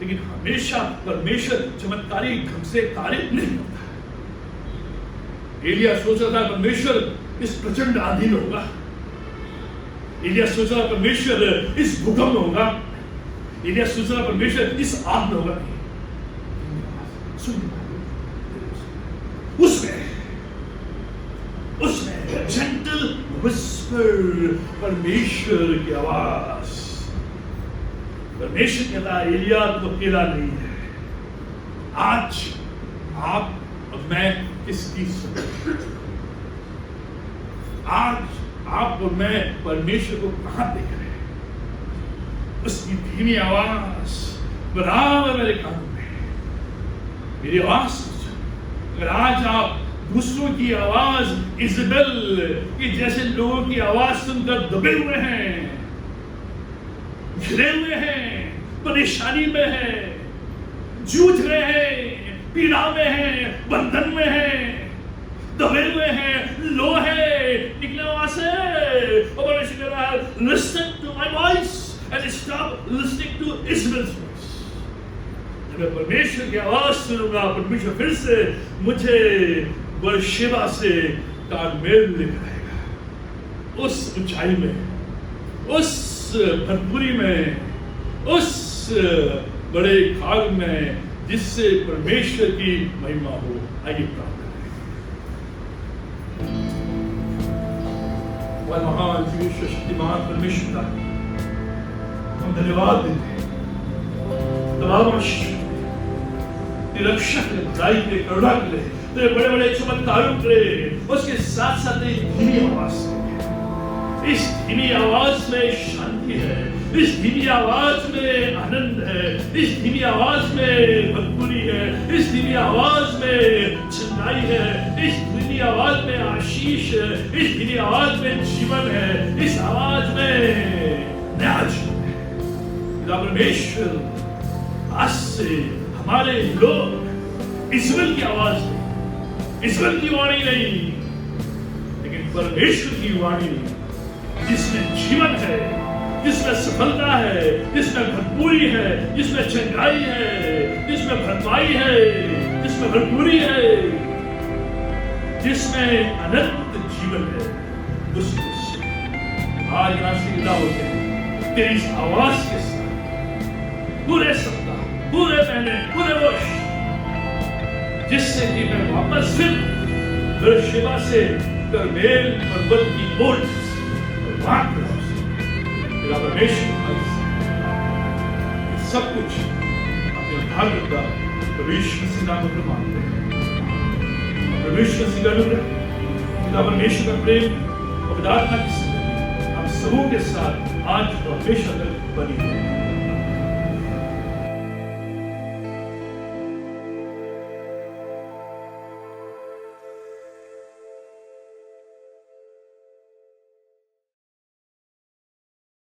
लेकिन हमेशा परमेश्वर चमत्कारी ढंग से कार्य नहीं होता। एलिया सोच रहा था परमेश्वर इस प्रचंड आंधी में होगा, एलिया सोच रहा परमेश्वर इस भूकंप में होगा, एलिया सोच रहा परमेश्वर इस आग में होगा। उसमें विस्पर, परमेश्वर की आवाज। परमेश्वर कहता है एलिया तो अकेला नहीं है, आज आप और मैं किसकी सुने? आज आप और मैं परमेश्वर को कहां देख रहे हैं? उसकी धीमी आवाज बराबर मेरे कानों में, मेरी आवाज सुनो। अगर आज आप दूसरों की आवाज इजबेल की जैसे लोगों की आवाज सुनकर दबे हुए हैं, घिरे हुए हैं, परेशानी में हैं, जूझ रहे हैं, पीड़ा में हैं, बंधन में हैं, दबे हुए हैं, लो है, निकले वहां से, और परमेश्वर कह रहा है listen to my voice and stop listening to Isabel's voice। जब मैं परमेश्वर की आवाज सुनूंगा, परमेश्वर फिर से मुझे बरशेबा से तालमेल लेकर आएगा, उस ऊंचाई में, उस भरपूरी में, उस बड़े खाग में जिससे परमेश्वर की महिमा हो। आइए प्रार्थना करें। वह महान जीवित शक्तिमान परमेश्वर का हम धन्यवाद देते हैं, तमाम रक्षक खुदाई के करुणा के लिए, तेरे बड़े बड़े चमत्कारों के लिए, उसके साथ साथ एक धीमी आवाज, इस धीमी आवाज में शांति है, इस धीमी आवाज में आनंद है, इस धीमी आवाज में भरपूरी है, इस धीमी आवाज में चंगाई है, इस धीमी आवाज में आशीष है, इस धीमी आवाज में जीवन है, इस आवाज में नया जीवन है। परमेश्वर आज से हमारे लोग इस्राएल की आवाज नहीं, इस्राएल की वाणी नहीं, लेकिन परमेश्वर की वाणी जिसमें जीवन है, जिसमें सफलता है, जिसमें भरपूरी है, जिसमें चंगाई है, जिसमें भरपाई है, जिसमें भरपूरी है, जिसमें अनंत जीवन है, उसको आज यहाँ से विदा होते हैं तेरी इस आवाज के साथ पूरे सप्ताह, पूरे महीने, पूरे वर्ष, जिससे कि मैं वापस फिर बेरशेबा से करमेल पर्वत की ओर वहां पर परमेश्वर सब कुछ अपने उद्धारकर्ता परमेश्वर से नाम पर मांगते हैं। परमेश्वर से अनुग्रह, पिता परमेश्वर का प्रेम और विदाता की संगति हम सबों के साथ आज और हमेशा तक बनी रहे।